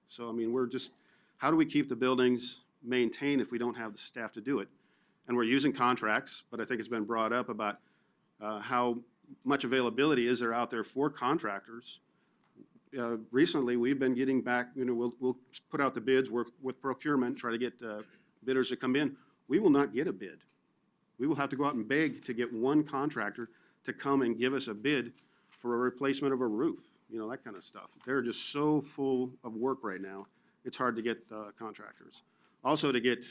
So, I mean, how do we keep the buildings maintained if we don't have the staff to do it? And we're using contracts, but I think it's been brought up about how much availability is there out there for contractors. Recently, we've been getting back, we'll put out the bids, work with procurement, try to get bidders to come in. We will not get a bid. We will have to go out and beg to get one contractor to come and give us a bid for a replacement of a roof, that kind of stuff. They're just so full of work right now, it's hard to get contractors. Also, to get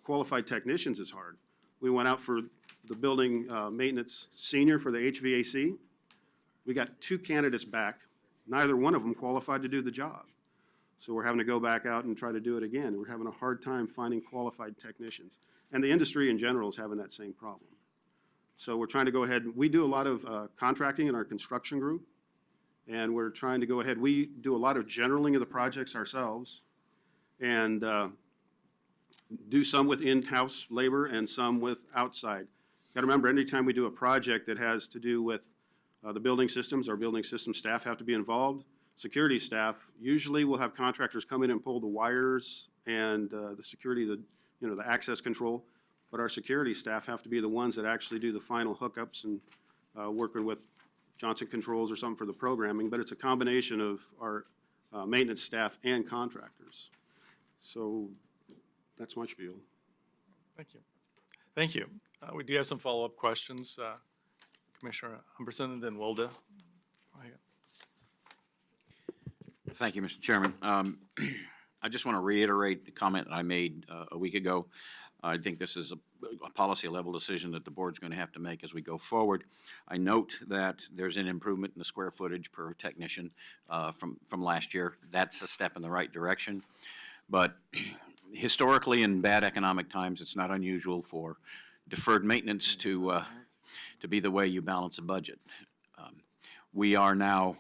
qualified technicians is hard. We went out for the building maintenance senior for the HVAC. We got 2 candidates back. Neither one of them qualified to do the job. So we're having to go back out and try to do it again. We're having a hard time finding qualified technicians. And the industry in general is having that same problem. So we're trying to go ahead. We do a lot of contracting in our construction group. And we're trying to go ahead. We do a lot of generaling of the projects ourselves and do some with in-house labor and some with outside. Got to remember, anytime we do a project that has to do with the building systems, our building system staff have to be involved. Security staff, usually we'll have contractors come in and pull the wires and the security, the access control. But our security staff have to be the ones that actually do the final hookups and working with Johnson Controls or something for the programming. But it's a combination of our maintenance staff and contractors. So that's my spiel. Thank you. Thank you. We do have some follow-up questions. Commissioner Humberson and then Wilda. Thank you, Mr. Chairman. I just want to reiterate the comment I made a week ago. I think this is a policy level decision that the board's going to have to make as we go forward. I note that there's an improvement in the square footage per technician from last year. That's a step in the right direction. But historically, in bad economic times, it's not unusual for deferred maintenance to be the way you balance a budget. We are now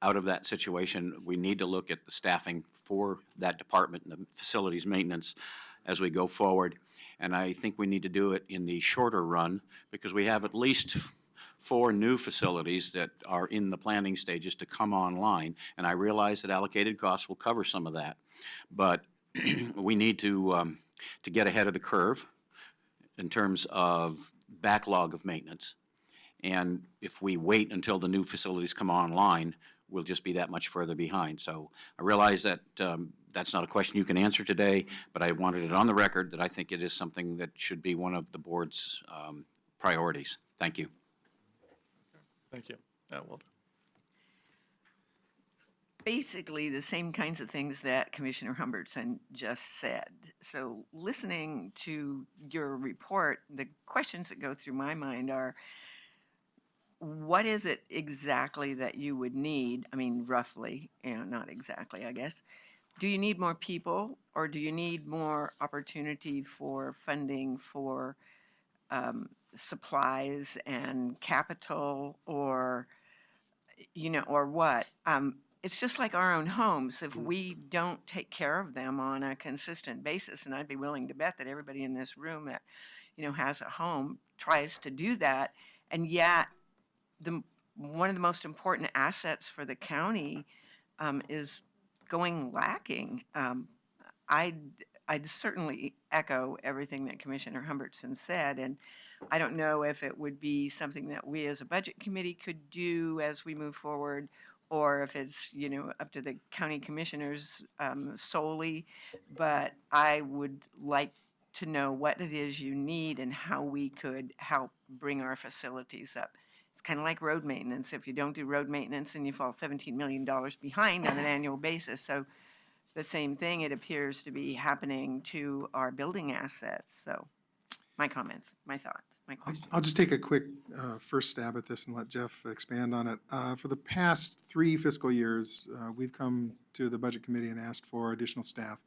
out of that situation. We need to look at the staffing for that department and the facilities maintenance as we go forward. And I think we need to do it in the shorter run because we have at least 4 new facilities that are in the planning stages to come online. And I realize that allocated costs will cover some of that. But we need to get ahead of the curve in terms of backlog of maintenance. And if we wait until the new facilities come online, we'll just be that much further behind. So I realize that that's not a question you can answer today, but I wanted it on the record that I think it is something that should be one of the board's priorities. Thank you. Thank you. Wilda. Basically the same kinds of things that Commissioner Humbertson just said. So listening to your report, the questions that go through my mind are, what is it exactly that you would need? I mean, roughly, not exactly, I guess. Do you need more people or do you need more opportunity for funding for supplies and capital or, or what? It's just like our own homes. If we don't take care of them on a consistent basis, and I'd be willing to bet that everybody in this room that, has a home tries to do that, and yet one of the most important assets for the county is going lacking. I'd certainly echo everything that Commissioner Humbertson said, and I don't know if it would be something that we as a budget committee could do as we move forward, or if it's, up to the county commissioners solely. But I would like to know what it is you need and how we could help bring our facilities up. It's kind of like road maintenance. If you don't do road maintenance, and you fall $17 million behind on an annual basis. So the same thing, it appears to be happening to our building assets. So my comments, my thoughts, my question. I'll just take a quick first stab at this and let Jeff expand on it. For the past 3 fiscal years, we've come to the Budget Committee and asked for additional staff.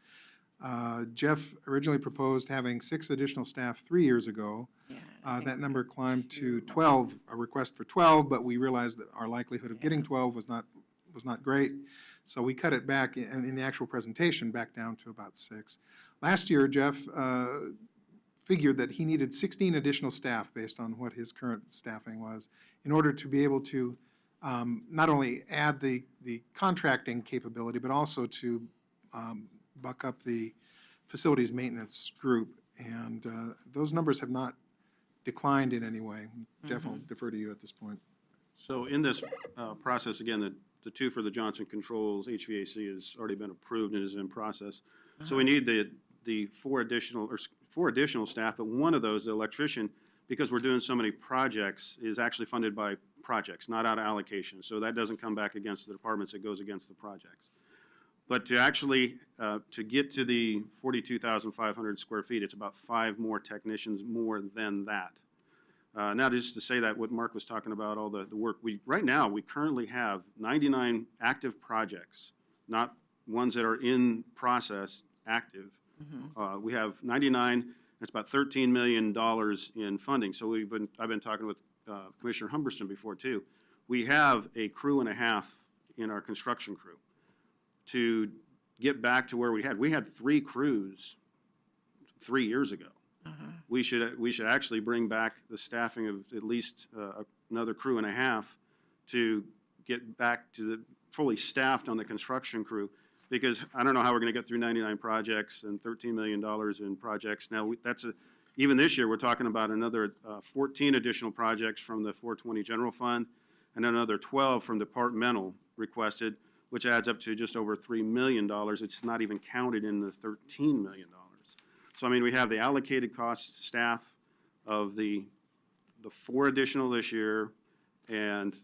Jeff originally proposed having 6 additional staff 3 years ago. Yeah, That number climbed to 12, a request for 12, but we realized that our likelihood of getting 12 was not great. So we cut it back in the actual presentation back down to about 6. Last year, Jeff figured that he needed 16 additional staff based on what his current staffing was in order to be able to not only add the contracting capability, but also to buck up the facilities maintenance group. And those numbers have not declined in any way. Jeff, I'll defer to you at this point. So in this process, again, the 2 for the Johnson Controls HVAC has already been approved and is in process. So we need the 4 additional staff, but one of those, the electrician, because we're doing so many projects, is actually funded by projects, not out of allocation. So that doesn't come back against the departments, it goes against the projects. But to actually, to get to the 42,500 square feet, it's about 5 more technicians more than that. Now, just to say that what Mark was talking about, all the work, right now, we currently have 99 active projects, not ones that are in process, active. We have 99, that's about $13 million in funding. So I've been talking with Commissioner Humberston before too. We have a crew and a half in our construction crew to get back to where we had 3 crews 3 years ago. We should actually bring back the staffing of at least another crew and a half to get back to the fully staffed on the construction crew, because I don't know how we're going to get through 99 projects and $13 million in projects. Now, even this year, we're talking about another 14 additional projects from the 420 General Fund and another 12 from departmental requested, which adds up to just over $3 million. It's not even counted in the $13 million. So, I mean, we have the allocated cost staff of the 4 additional this year and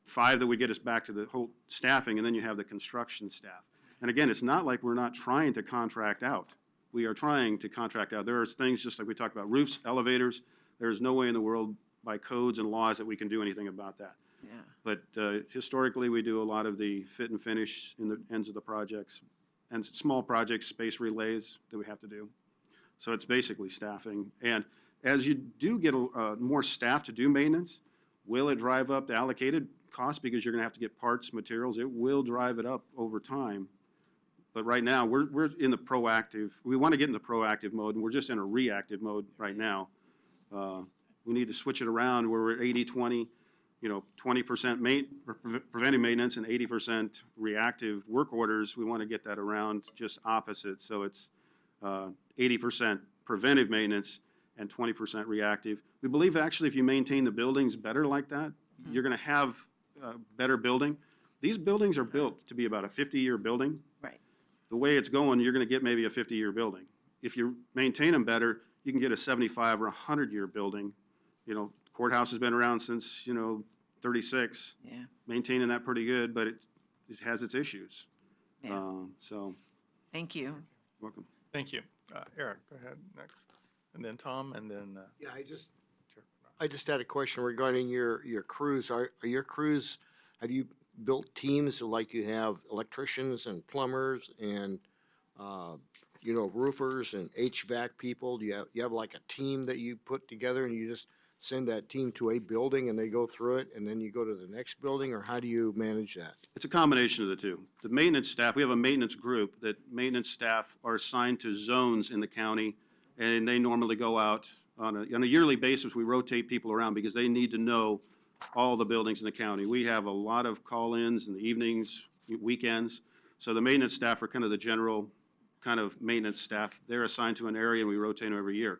5 that would get us back to the whole staffing, and then you have the construction staff. And again, it's not like we're not trying to contract out. We are trying to contract out. There are things, just like we talked about, roofs, elevators. There is no way in the world by codes and laws that we can do anything about that. Yeah. But historically, we do a lot of the fit and finish in the ends of the projects and small projects, space relays that we have to do. So it's basically staffing. And as you do get more staff to do maintenance, will it drive up the allocated cost because you're going to have to get parts, materials? It will drive it up over time. But right now, we're in the proactive. We want to get in the proactive mode, and we're just in a reactive mode right now. We need to switch it around where we're 80-20, 20% preventive maintenance and 80% reactive work orders. We want to get that around just opposite. So it's 80% preventive maintenance and 20% reactive. We believe actually if you maintain the buildings better like that, you're going to have a better building. These buildings are built to be about a 50-year building. Right. The way it's going, you're going to get maybe a 50-year building. If you maintain them better, you can get a 75 or 100-year building. Courthouse has been around since, 36. Yeah. Maintaining that pretty good, but it has its issues. Yeah. So. Thank you. Welcome. Thank you. Eric, go ahead next. And then Tom, and then. Yeah, I just had a question regarding your crews. Are your crews, have you built teams like you have electricians and plumbers and, roofers and HVAC people? Do you have like a team that you put together and you just send that team to a building and they go through it and then you go to the next building, or how do you manage that? It's a combination of the two. The maintenance staff, we have a maintenance group that maintenance staff are assigned to zones in the county, and they normally go out on a yearly basis. We rotate people around because they need to know all the buildings in the county. We have a lot of call-ins in the evenings, weekends. So the maintenance staff are kind of the general kind of maintenance staff. They're assigned to an area and we rotate them every year.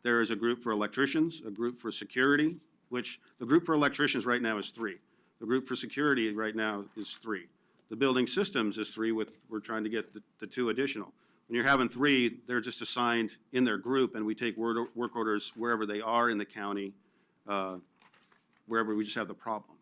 There is a group for electricians, a group for security, which the group for electricians right now is 3. The group for security right now is 3. The building systems is 3 we're trying to get the 2 additional. When you're having 3, they're just assigned in their group, and we take work orders wherever they are in the county, wherever we just have the problem.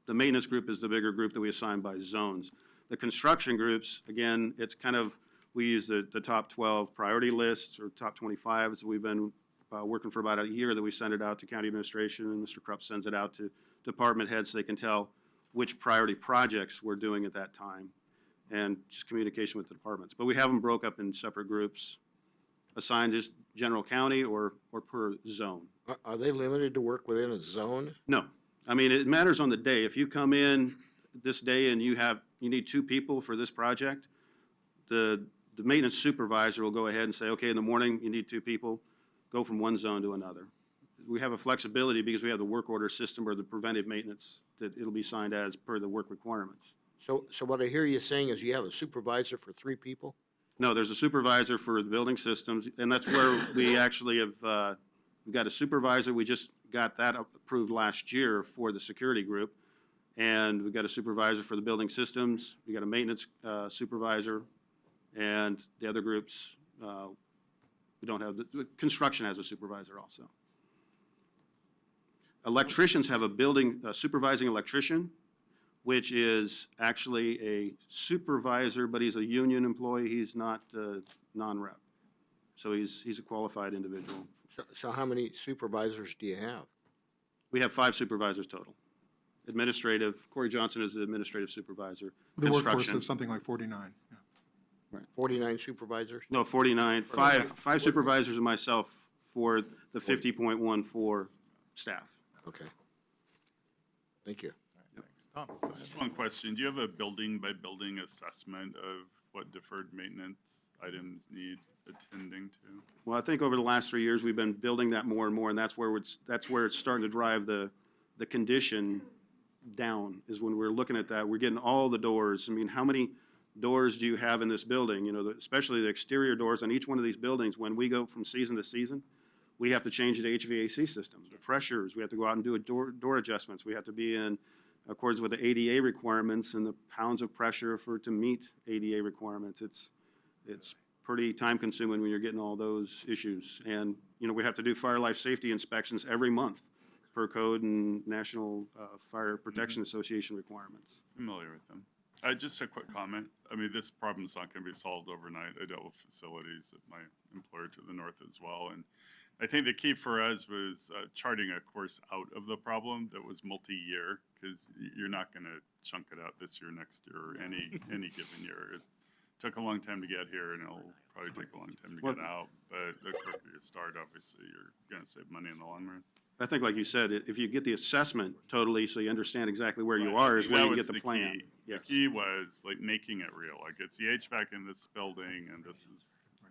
The maintenance group is the bigger group that we assign by zones. The construction groups, again, it's kind of, we use the top 12 priority lists or top 25. So we've been working for about a year that we send it out to county administration, and Mr. Krupp sends it out to department heads so they can tell which priority projects we're doing at that time, and just communication with the departments. But we have them broke up in separate groups, assigned as general county or per zone. Are they limited to work within a zone? No. I mean, it matters on the day. If you come in this day and you need 2 people for this project, the maintenance supervisor will go ahead and say, okay, in the morning, you need 2 people, go from one zone to another. We have a flexibility because we have the work order system or the preventive maintenance that it'll be signed as per the work requirements. So what I hear you saying is you have a supervisor for 3 people? No, there's a supervisor for the building systems, and that's where we actually have, we've got a supervisor. We just got that approved last year for the security group. And we've got a supervisor for the building systems. We got a maintenance supervisor, and the other groups, we don't have, the construction has a supervisor also. Electricians have a supervising electrician, which is actually a supervisor, but he's a union employee. He's not non-rep. So he's a qualified individual. So how many supervisors do you have? We have 5 supervisors total. Administrative, Corey Johnson is the administrative supervisor. The workforce Construction. of something like 49, yeah. 49 supervisors? No, 49, five supervisors and myself for the 50.14 staff. Okay. Thank you. Tom? Just one question. Do you have a building-by-building assessment of what deferred maintenance items need attending to? Well, I think over the last 3 years, we've been building that more and more, and that's where it's starting to drive the condition down, is when we're looking at that. We're getting all the doors. I mean, how many doors do you have in this building? You know, especially the exterior doors on each one of these buildings. When we go from season to season, we have to change the HVAC systems, the pressures. We have to go out and do door adjustments. We have to be in accordance with the ADA requirements and the pounds of pressure to meet ADA requirements. It's pretty time consuming when you're getting all those issues. And, you know, we have to do fire life safety inspections every month per code and National Fire Protection Association requirements. Familiar with them. Just a quick comment. I mean, this problem's not going to be solved overnight. I dealt with facilities at my employer to the north as well. And I think the key for us was charting a course out of the problem that was multi-year, because you're not going to chunk it out this year, next year, or any given year. It took a long time to get here, and it'll probably take a long time to get out. But the quicker you start, obviously, you're going to save money in the long run. I think, like you said, if you get the assessment totally, so you understand exactly where you are, is where you get the plan. Key. Yes. The key was like making it real. Like, it's the HVAC in this building, and this is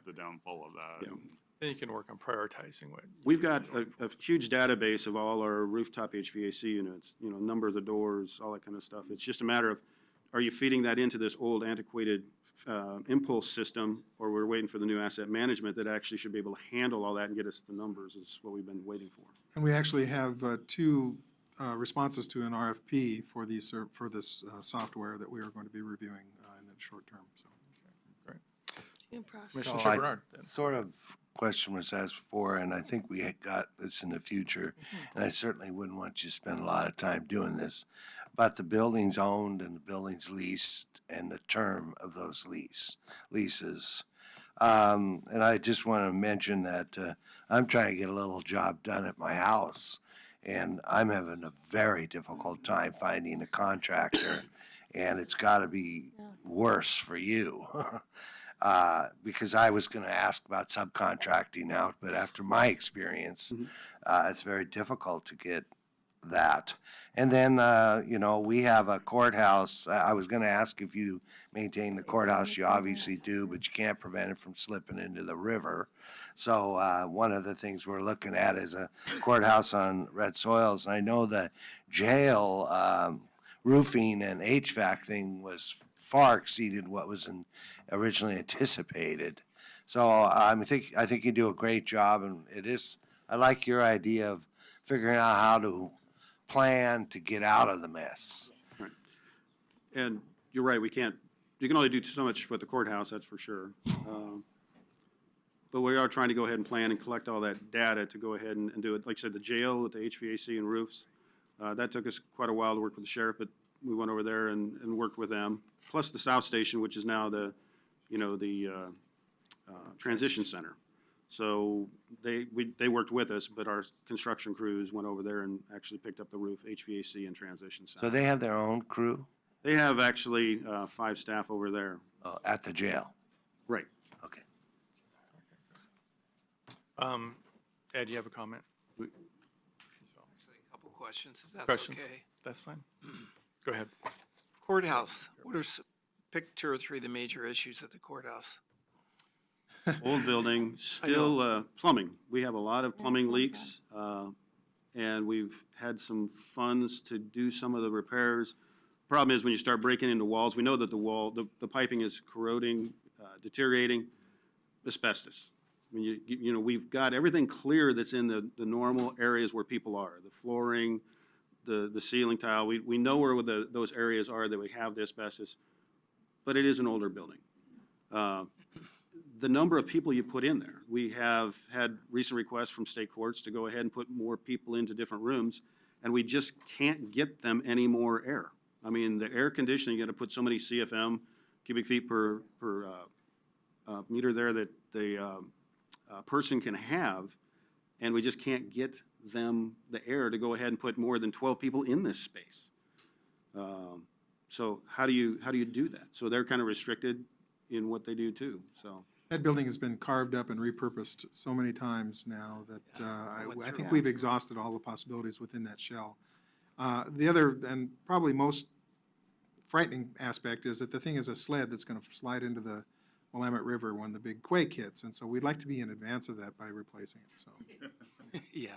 the downfall of that. Yeah. Then you can work on prioritizing what. We've got a huge database of all our rooftop HVAC units, you know, number of the doors, all that kind of stuff. It's just a matter of, are you feeding that into this old antiquated impulse system, or we're waiting for the new asset management that actually should be able to handle all that and get us the numbers, is what we've been waiting for. And we actually have 2 responses to an RFP for these, for this software that we are going to be reviewing in the short term, so. Commissioner So Chair Bernard. then. Sort of question was asked before, and I think we had got this in the future, and I certainly wouldn't want you to spend a lot of time doing this, but the buildings owned and the buildings leased and the term of those leases. And I just want to mention that I'm trying to get a little job done at my house, and I'm having a very difficult time finding a contractor, and it's got to be worse for you. Because I was going to ask about subcontracting out, but after my experience, it's very difficult to get that. And then, you know, we have a courthouse. I was going to ask if you maintain the courthouse. You obviously do, but you can't prevent it from slipping into the river. So one of the things we're looking at is a courthouse on red soils. And I know the jail roofing and HVAC thing was far exceeded what was originally anticipated. So I think you do a great job, and I like your idea of figuring out how to plan to get out of the mess. And you're right, you can only do so much with the courthouse, that's for sure. But we are trying to go ahead and plan and collect all that data to go ahead and do it. Like I said, the jail with the HVAC and roofs, that took us quite a while to work with the sheriff, but we went over there and worked with them. Plus the South Station, which is now the transition center. So they worked with us, but our construction crews went over there and actually picked up the roof, HVAC, and transition center. So they have their own crew They have actually 5 staff over there. at the jail. Right. Okay. Ed, you have a comment? Actually, a couple questions, if that's Questions? okay. That's fine. Go ahead. Courthouse, pick 2 or 3 of the major issues at the courthouse. Old building, still plumbing. We have a lot of plumbing leaks, and we've had some funds to do some of the repairs. Problem is, when you start breaking into walls, we know that the piping is corroding, deteriorating, asbestos. I mean, you know, we've got everything clear that's in the normal areas where people are, the flooring, the ceiling tile. We know where those areas are that we have the asbestos, but it is an older building. The number of people you put in there, we have had recent requests from state courts to go ahead and put more people into different rooms, and we just can't get them any more air. I mean, the air conditioning, you got to put so many CFM, cubic feet per meter there that the person can have, and we just can't get them the air to go ahead and put more than 12 people in this space. So how do you do that? So they're kind of restricted in what they do too, so. That building has been carved up and repurposed so many times now that I think we've exhausted all the possibilities within that shell. The other and probably most frightening aspect is that the thing is a sled that's going to slide into the Willamette River when the big quake hits, and so we'd like to be in advance of that by replacing it, so. Yeah.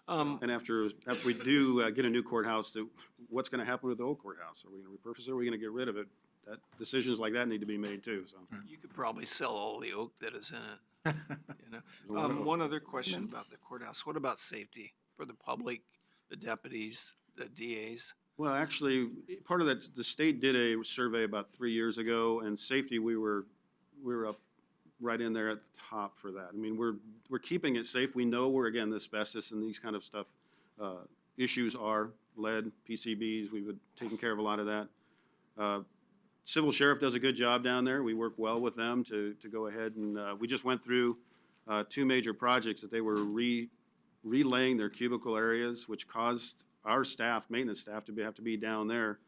And after we do get a new courthouse, what's going to happen with the old courthouse? Are we going to repurpose it, or are we going to get rid of it? Decisions like that need to be made too, so. You could probably sell all the oak that is in it, you know. One other question about the courthouse. What about safety for the public, the deputies, the DAs? Well, actually, part of that, the state did a survey about 3 years ago, and safety, we were up right in there at the top for that. I mean, we're keeping it safe. We know where, again, the asbestos and these kind of stuff, issues are, lead, PCBs, we've been taking care of a lot of that. Civil Sheriff does a good job down there. We work well with them to go ahead and, we just went through 2 major projects that they were relaying their cubicle areas, which caused our staff, maintenance staff, to have to be down there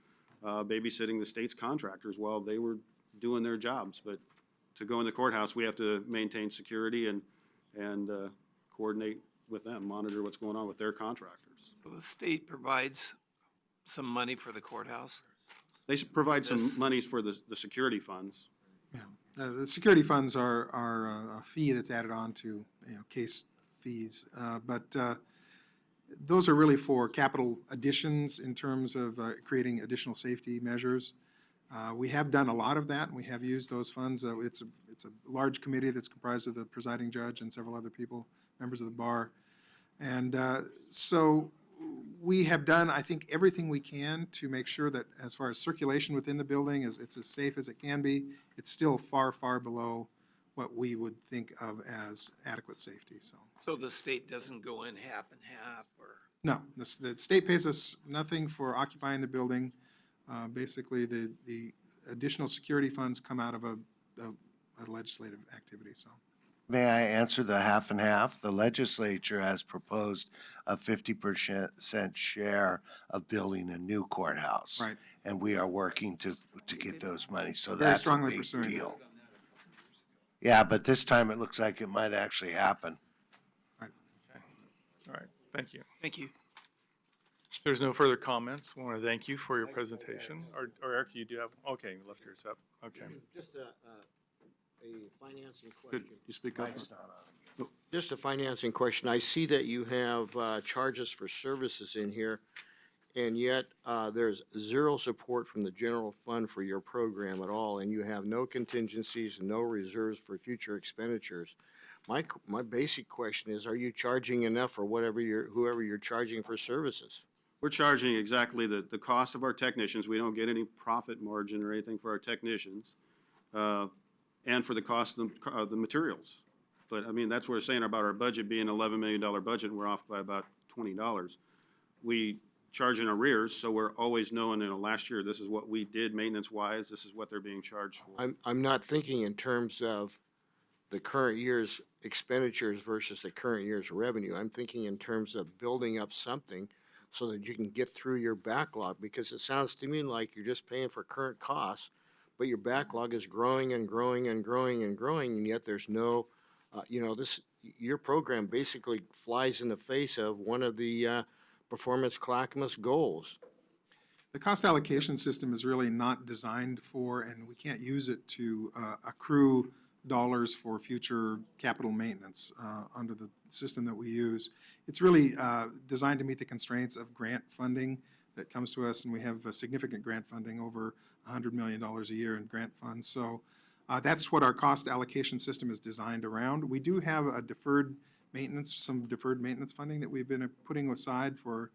babysitting the state's contractors while they were doing their jobs. But to go in the courthouse, we have to maintain security and coordinate with them, monitor what's going on with their contractors. So the state provides some money for the courthouse? They provide some monies for the security funds. Yeah, the security funds are a fee that's added on to, case fees. But those are really for capital additions in terms of creating additional safety measures. We have done a lot of that, and we have used those funds. It's a large committee that's comprised of the presiding judge and several other people, members of the bar. And so we have done, I think, everything we can to make sure that as far as circulation within the building, it's as safe as it can be. It's still far, far below what we would think of as adequate safety, so. So the state doesn't go in half and half, or? No, the state pays us nothing for occupying the building. Basically, the additional security funds come out of a legislative activity, so. May I answer the half and half? The legislature has proposed a 50% share of building a new courthouse. Right. And we are working to get those monies, so Very that's a strongly big pursuing deal. Yeah, but this time it looks like it might actually happen. All right, thank you. Thank you. If there's no further comments, I want to thank you for your presentation. Or Eric, you do have, okay, you left yours up. Okay. Just a financing Could question. you speak up? Just a financing question. I see that you have charges for services in here, and yet there's zero support from the general fund for your program at all, and you have no contingencies and no reserves for future expenditures. My basic question is, are you charging enough for whoever you're charging for services? We're charging exactly the cost of our technicians. We don't get any profit margin or anything for our technicians. And for the cost of the materials. But, I mean, that's what we're saying about our budget being $11 million budget, and we're off by about $20. We charge in arrears, so we're always knowing, last year, this is what we did maintenance-wise, this is what they're being charged for. I'm not thinking in terms of the current year's expenditures versus the current year's revenue. I'm thinking in terms of building up something so that you can get through your backlog, because it sounds to me like you're just paying for current costs, but your backlog is growing and growing and growing and growing, and yet there's no, your program basically flies in the face of one of the performance Clackamas goals. The cost allocation system is really not designed for, and we can't use it to accrue dollars for future capital maintenance under the system that we use. It's really designed to meet the constraints of grant funding that comes to us, and we have significant grant funding, over $100 million a year in grant funds. So that's what our cost allocation system is designed around. We do have a some deferred maintenance funding that we've been putting aside for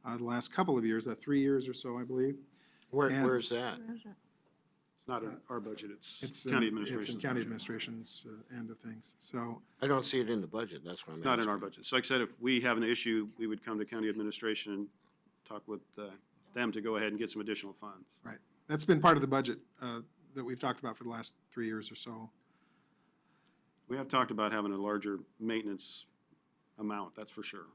the last couple of years, 3 years or so, I believe. Where is that? It's not in our budget, it's It's county It's administration's in county budget. administration's end of things. So I don't see it in the budget, that's what I'm It's not in asking. our budget. So like I said, if we have an issue, we would come to county administration and talk with them to go ahead and get some additional funds. right, that's been part of the budget that we've talked about for the last 3 years or so. We have talked about having a larger maintenance amount, that's for sure.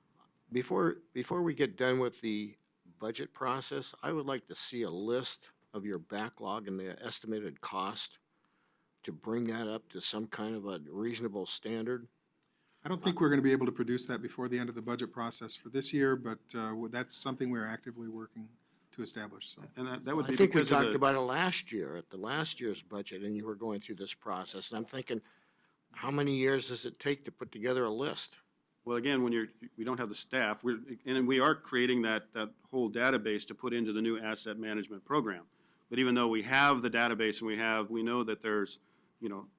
Before we get done with the budget process, I would like to see a list of your backlog and the estimated cost to bring that up to some kind of a reasonable standard. I don't think we're going to be able to produce that before the end of the budget process for this year, but that's something we're actively working to establish, so. And that would I be think we because of talked the, about it last year, at the last year's budget, and you were going through this process. And I'm thinking, how many years does it take to put together a list? well, again, when we don't have the staff, and we are creating that whole database to put into the new asset management program. But even though we have the database and we know that there's,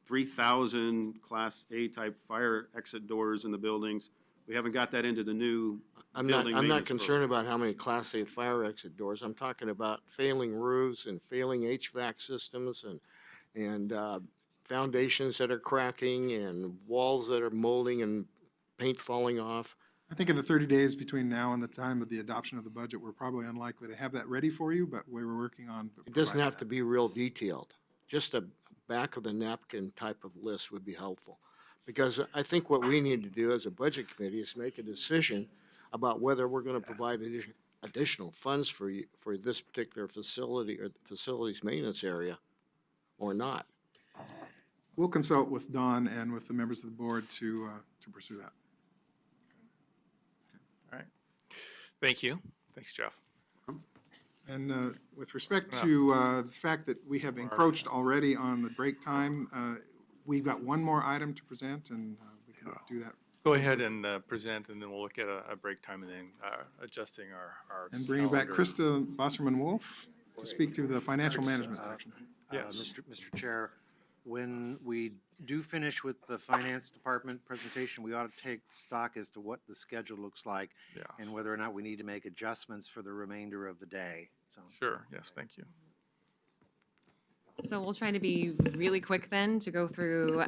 3,000 Class A type fire exit doors in the buildings, we haven't got that into the new I'm building not maintenance concerned about how many Class A fire exit doors. I'm talking about failing roofs and failing HVAC systems and foundations that are cracking and walls that are molding and paint falling off. I think in the 30 days between now and the time of the adoption of the budget, we're probably unlikely to have that ready for you, but we were working on. It doesn't providing have that. to be real detailed. Just a back of the napkin type of list would be helpful. Because I think what we need to do as a budget committee is make a decision about whether we're going to provide additional funds for this particular facility or the facilities maintenance area or not. We'll consult with Don and with the members of the board to pursue that. All right. Thank you. Thanks, Jeff. And with respect to the fact that we have encroached already on the break time, we've got one more item to present, and we can do that. Go ahead and present, and then we'll look at a break time and then adjusting our And bring back calendar. Krista Bosserman-Wolf to speak to the financial management section. Yes. Mr. Chair, when we do finish with the finance department presentation, we ought to take stock as to what the schedule looks like Yeah. and whether or not we need to make adjustments for the remainder of the day. So, Sure, yes, thank you. So we'll try to be really quick then to go through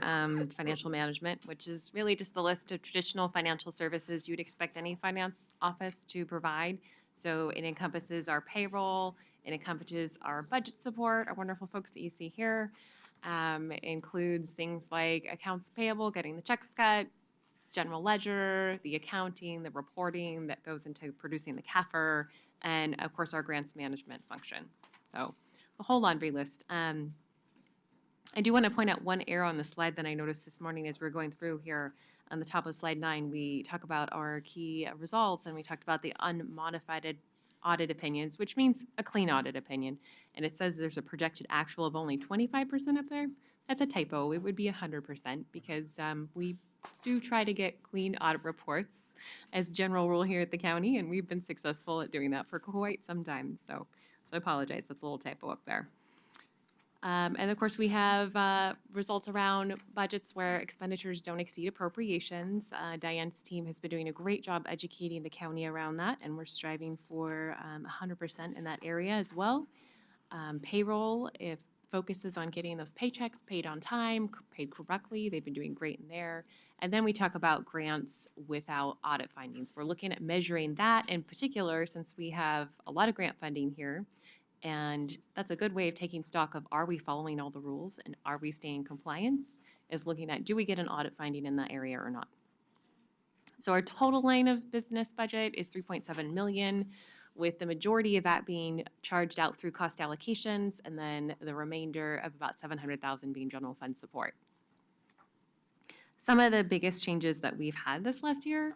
financial management, which is really just the list of traditional financial services you'd expect any finance office to provide. So it encompasses our payroll, it encompasses our budget support, our wonderful folks that you see here. It includes things like accounts payable, getting the checks cut, general ledger, the accounting, the reporting that goes into producing the CAFR, and of course our grants management function. So the whole laundry list. I do want to point out one error on the slide that I noticed this morning as we're going through here. On the top of slide 9, we talk about our key results, and we talked about the unmodified audit opinions, which means a clean audit opinion. And it says there's a projected actual of only 25% up there. That's a typo. It would be 100% because we do try to get clean audit reports as general rule here at the county, and we've been successful at doing that for quite some time. So I apologize. That's a little typo up there. And of course, we have results around budgets where expenditures don't exceed appropriations. Diane's team has been doing a great job educating the county around that, and we're striving for 100% in that area as well. Payroll, if focuses on getting those paychecks paid on time, paid correctly, they've been doing great in there. And then we talk about grants without audit findings. We're looking at measuring that in particular, since we have a lot of grant funding here. And that's a good way of taking stock of, are we following all the rules and are we staying in compliance? Is looking at, do we get an audit finding in that area or not? So our total line of business budget is 3.7 million, with the majority of that being charged out through cost allocations, and then the remainder of about 700,000 being general fund support. Some of the biggest changes that we've had this last year,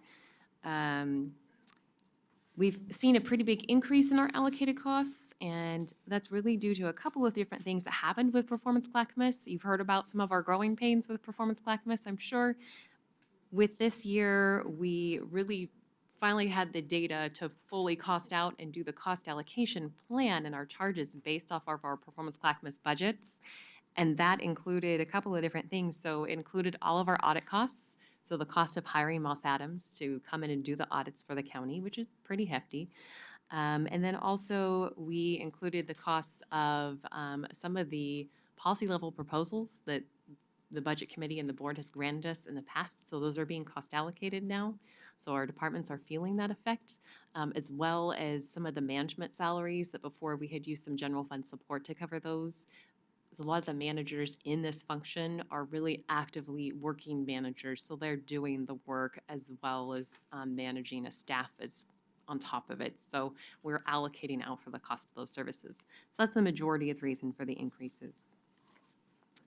we've seen a pretty big increase in our allocated costs, and that's really due to a couple of different things that happened with Performance Clackamas. You've heard about some of our growing pains with Performance Clackamas, I'm sure. With this year, we really finally had the data to fully cost out and do the cost allocation plan and our charges based off of our Performance Clackamas budgets. And that included a couple of different things. So it included all of our audit costs. So the cost of hiring Moss Adams to come in and do the audits for the county, which is pretty hefty. And then also we included the costs of some of the policy level proposals that the budget committee and the board has granted us in the past. So those are being cost allocated now. So our departments are feeling that effect, as well as some of the management salaries that before we had used some general fund support to cover those. A lot of the managers in this function are really actively working managers, so they're doing the work as well as managing a staff as on top of it. So we're allocating out for the cost of those services. So that's the majority of the reason for the increases.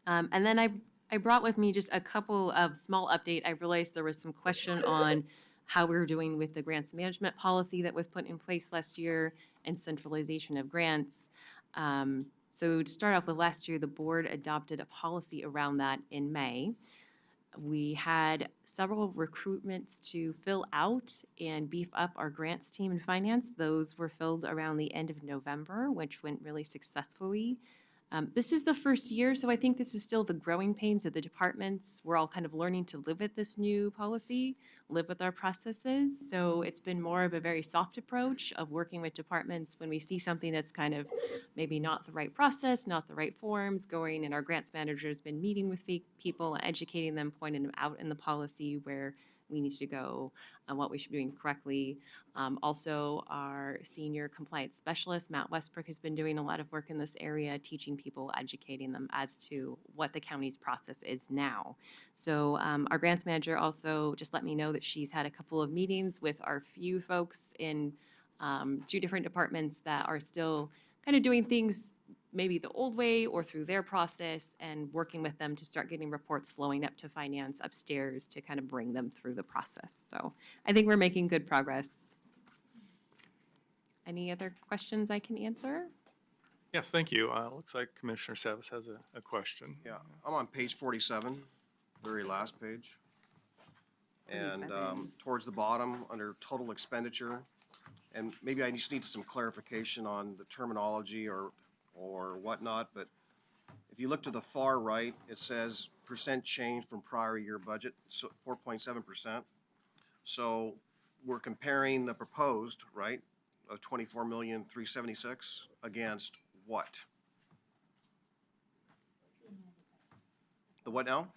And then I brought with me just a couple of small update. I realized there was some question on how we were doing with the grants management policy that was put in place last year and centralization of grants. So to start off with, last year, the board adopted a policy around that in May. We had several recruitments to fill out and beef up our grants team in finance. Those were filled around the end of November, which went really successfully. This is the first year, so I think this is still the growing pains of the departments. We're all kind of learning to live with this new policy, live with our processes. So it's been more of a very soft approach of working with departments when we see something that's kind of maybe not the right process, not the right forms, going, and our grants manager has been meeting with people, educating them, pointing them out in the policy where we need to go and what we should be doing correctly. Also, our senior compliance specialist, Matt Westbrook, has been doing a lot of work in this area, teaching people, educating them as to what the county's process is now. So our grants manager also just let me know that she's had a couple of meetings with our few folks in 2 different departments that are still kind of doing things maybe the old way or through their process, and working with them to start getting reports flowing up to finance upstairs to kind of bring them through the process. So I think we're making good progress. Any other questions I can answer? Yes, thank you. Looks like Commissioner Savis has a question. Yeah, I'm on page 47, very last page. And 47. towards the bottom, under total expenditure, and maybe I just need some clarification on the terminology or whatnot, but if you look to the far right, it says percent change from prior year budget, so 4.7%. So we're comparing the proposed, right, of 24,376,000 against what? The what now?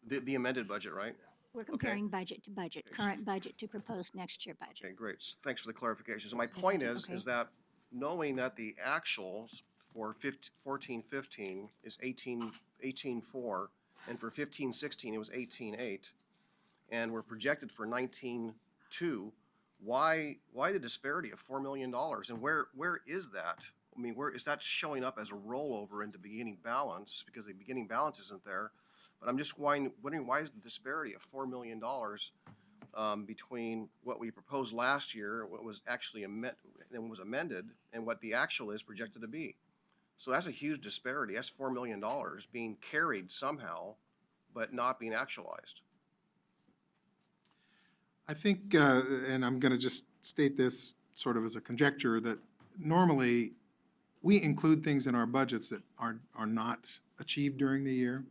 The amended budget, right? We're comparing budget to budget, current budget to proposed next year budget. Okay, great. So thanks for the clarification. So my point is that knowing that the actuals for 14-15 is 18.4, and for 15-16 it was 18.8, and we're projected for 19.2, why the disparity of $4 million? And where is that? I mean, where is that showing up as a rollover into beginning balance? Because the beginning balance isn't there. But I'm just wondering why is the disparity of $4 million between what we proposed last year, what was actually amended, and what the actual is projected to be. So that's a huge disparity. That's $4 million being carried somehow, but not being actualized. I think, and I'm going to just state this sort of as a conjecture, that normally we include things in our budgets that are not achieved during the year.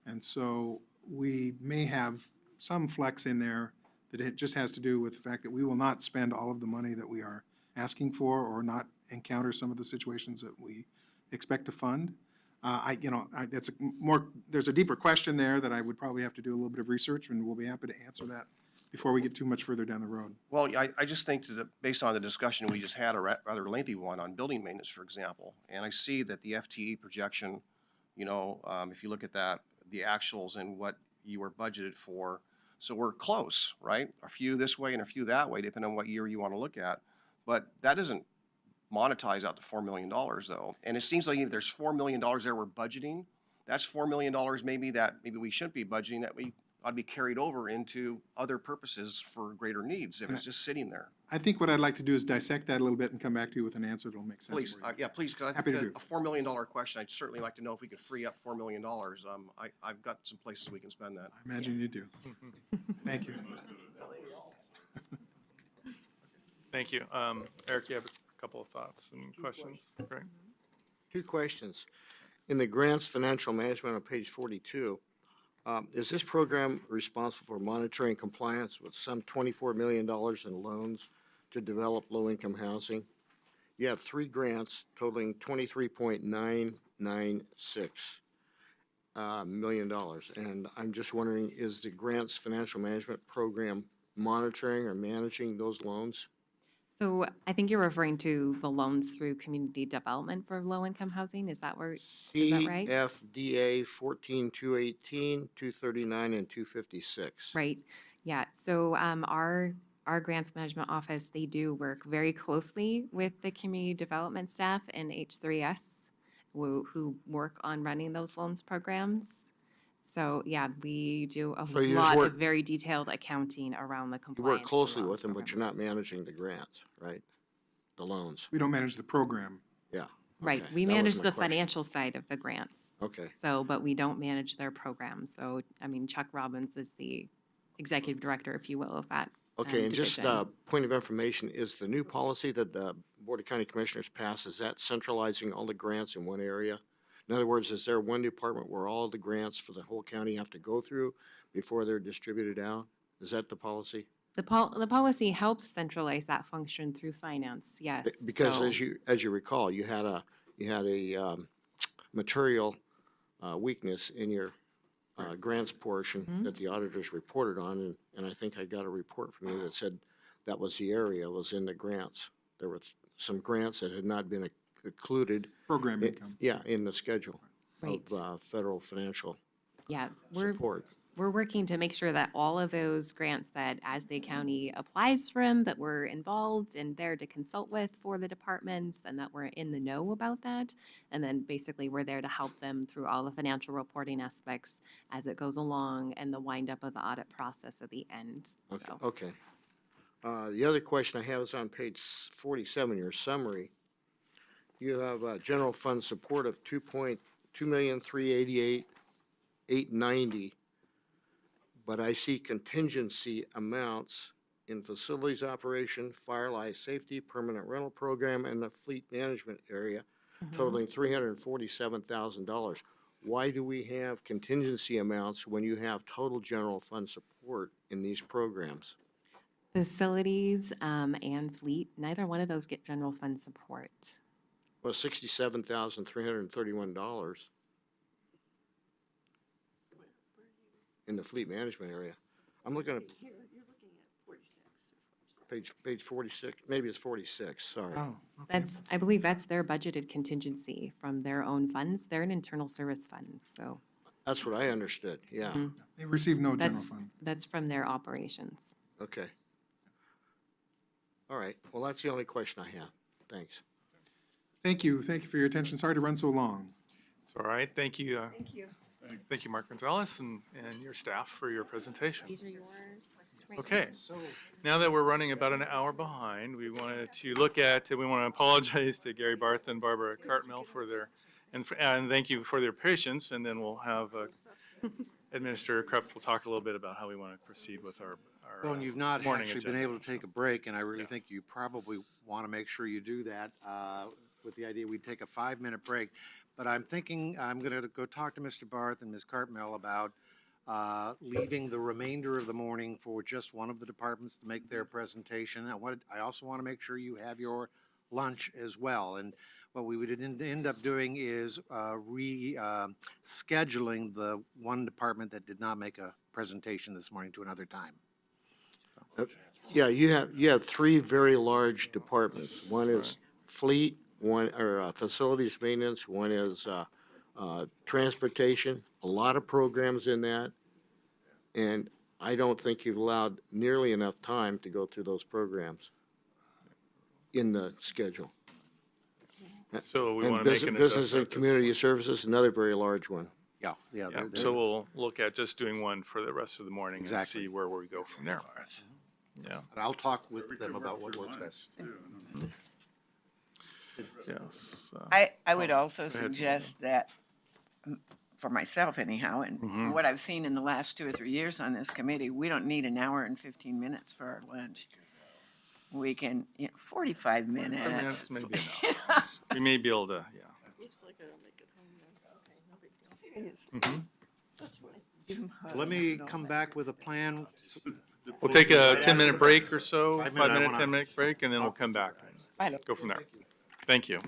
And so we may have some flex in there that it just has to do with the fact that we will not spend all of the money that we are asking for or not encounter some of the situations that we expect to fund. There's a deeper question there that I would probably have to do a little bit of research, and we'll be happy to answer that before we get too much further down the road. Well, I just think that based on the discussion we just had, a rather lengthy one on building maintenance, for example, and I see that the FTE projection, if you look at that, the actuals and what you were budgeted for, so we're close, right? A few this way and a few that way, depending on what year you want to look at. But that doesn't monetize out to $4 million though. And it seems like if there's $4 million there we're budgeting, that's $4 million maybe we shouldn't be budgeting, that we ought to be carried over into other purposes for greater needs if it's just sitting there. I think what I'd like to do is dissect that a little bit and come back to you with an answer that'll make sense Please, for you. yeah, please, because I Happy think to that do. a $4 million question, I'd certainly like to know if we could free up $4 million. I've got some places we can spend that. I imagine you do. Thank you. Thank you. Eric, you have a couple of thoughts and questions? Great. Two questions. In the grants financial management on page 42, is this program responsible for monitoring compliance with some $24 million in loans to develop low-income housing? You have 3 grants totaling $23.996 million. And I'm just wondering, is the grants financial management program monitoring or managing those loans? So I think you're referring to the loans through community development for low-income housing. Is that right? CFDA 14-218, 239, and 256. Right. Yeah. So our grants management office, they do work very closely with the community development staff and H3S who work on running those loans programs. So yeah, we do a So you just lot work- of very detailed accounting around the You compliance. work for closely loans with them, but you're programs. not managing the grants, right? The loans, We don't manage the program. yeah. Right. Okay, We that was manage my the question. financial side of the grants. Okay. So, but we don't manage their programs. So, I mean, Chuck Robbins is the executive director, if you will, of that. Okay, and just division. point of information, is the new policy that the Board of County Commissioners passed, is that centralizing all the grants in one area? In other words, is there one department where all the grants for the whole county have to go through before they're distributed out? Is that the policy? The policy helps centralize that function through finance, yes. Because So- as you recall, you had a material weakness in your grants portion that the auditors reported on, and I think I got a report from you that said that was the area, was in the grants. There were some grants that had not been included. Program income. Yeah, in the schedule Right. of federal financial Yeah, we're support. working to make sure that all of those grants that as the county applies for them, that we're involved and there to consult with for the departments and that we're in the know about that. And then basically we're there to help them through all the financial reporting aspects as it goes along and the wind up of the audit process at the end. Okay, So, okay. The other question I have is on page 47, your summary. You have general fund support of 2,388,890, but I see contingency amounts in facilities operation, fire life safety, permanent rental program, and the fleet management area totaling $347,000. Why do we have contingency amounts when you have total general fund support in these programs? facilities and fleet, neither one of those get general fund support. Well, $67,331 in the fleet management area. I'm looking at Here, you're looking at 46 or 47. page 46, maybe it's 46, sorry. Oh, okay. That's, I believe that's their budgeted contingency from their own funds. They're an internal service fund, so That's what I understood, yeah, They receive no general that's, fund. that's from their operations. okay. All right, well, that's the only question I have. Thanks. Thank you for your attention. Sorry to run so long. It's all right. Thank you. Thank you. Thank you, Mark Gonzalez, and your staff for your presentation. These are yours. Okay, now that we're running about an hour behind, we wanted to look at, we want to apologize to Gary Barth and Barbara Cartmel for their, and thank you for their patience, and then we'll have Administrator Krupp will talk a little bit about how we want to proceed with our Well, and you've not morning actually been agenda, able to take a break, and I really think you probably want to make sure you do that, with the idea we'd take a 5-minute break. But I'm thinking, I'm going to go talk to Mr. Barth and Ms. Cartmell about leaving the remainder of the morning for just one of the departments to make their presentation. I also want to make sure you have your lunch as well. And what we would end up doing is scheduling the one department that did not make a presentation this morning to another time. Yeah, you have three very large departments. One is fleet, facilities maintenance, one is transportation, a lot of programs in that. And I don't think you've allowed nearly enough time to go through those programs in the schedule. So we And want to make business- an Business and adjustment. community services, another very large one. Yeah, yeah. Yeah, so we'll look at just doing one for the rest of the morning and Exactly. see where we go from there. Yeah, I'll talk with them about what works best. yes. I would also ahead. suggest that, for myself anyhow, and Mhm. what I've seen in the last 2 or 3 years on this committee, we don't need an hour and 15 minutes for our lunch. We can, 45 minutes. Minutes may be enough. We may be able to, yeah. Let me come back with a plan. We'll take a 10-minute break or so, 5-minute, I 5-minute, wanna- 10-minute break, and then we'll come back. Go from there. Thank you.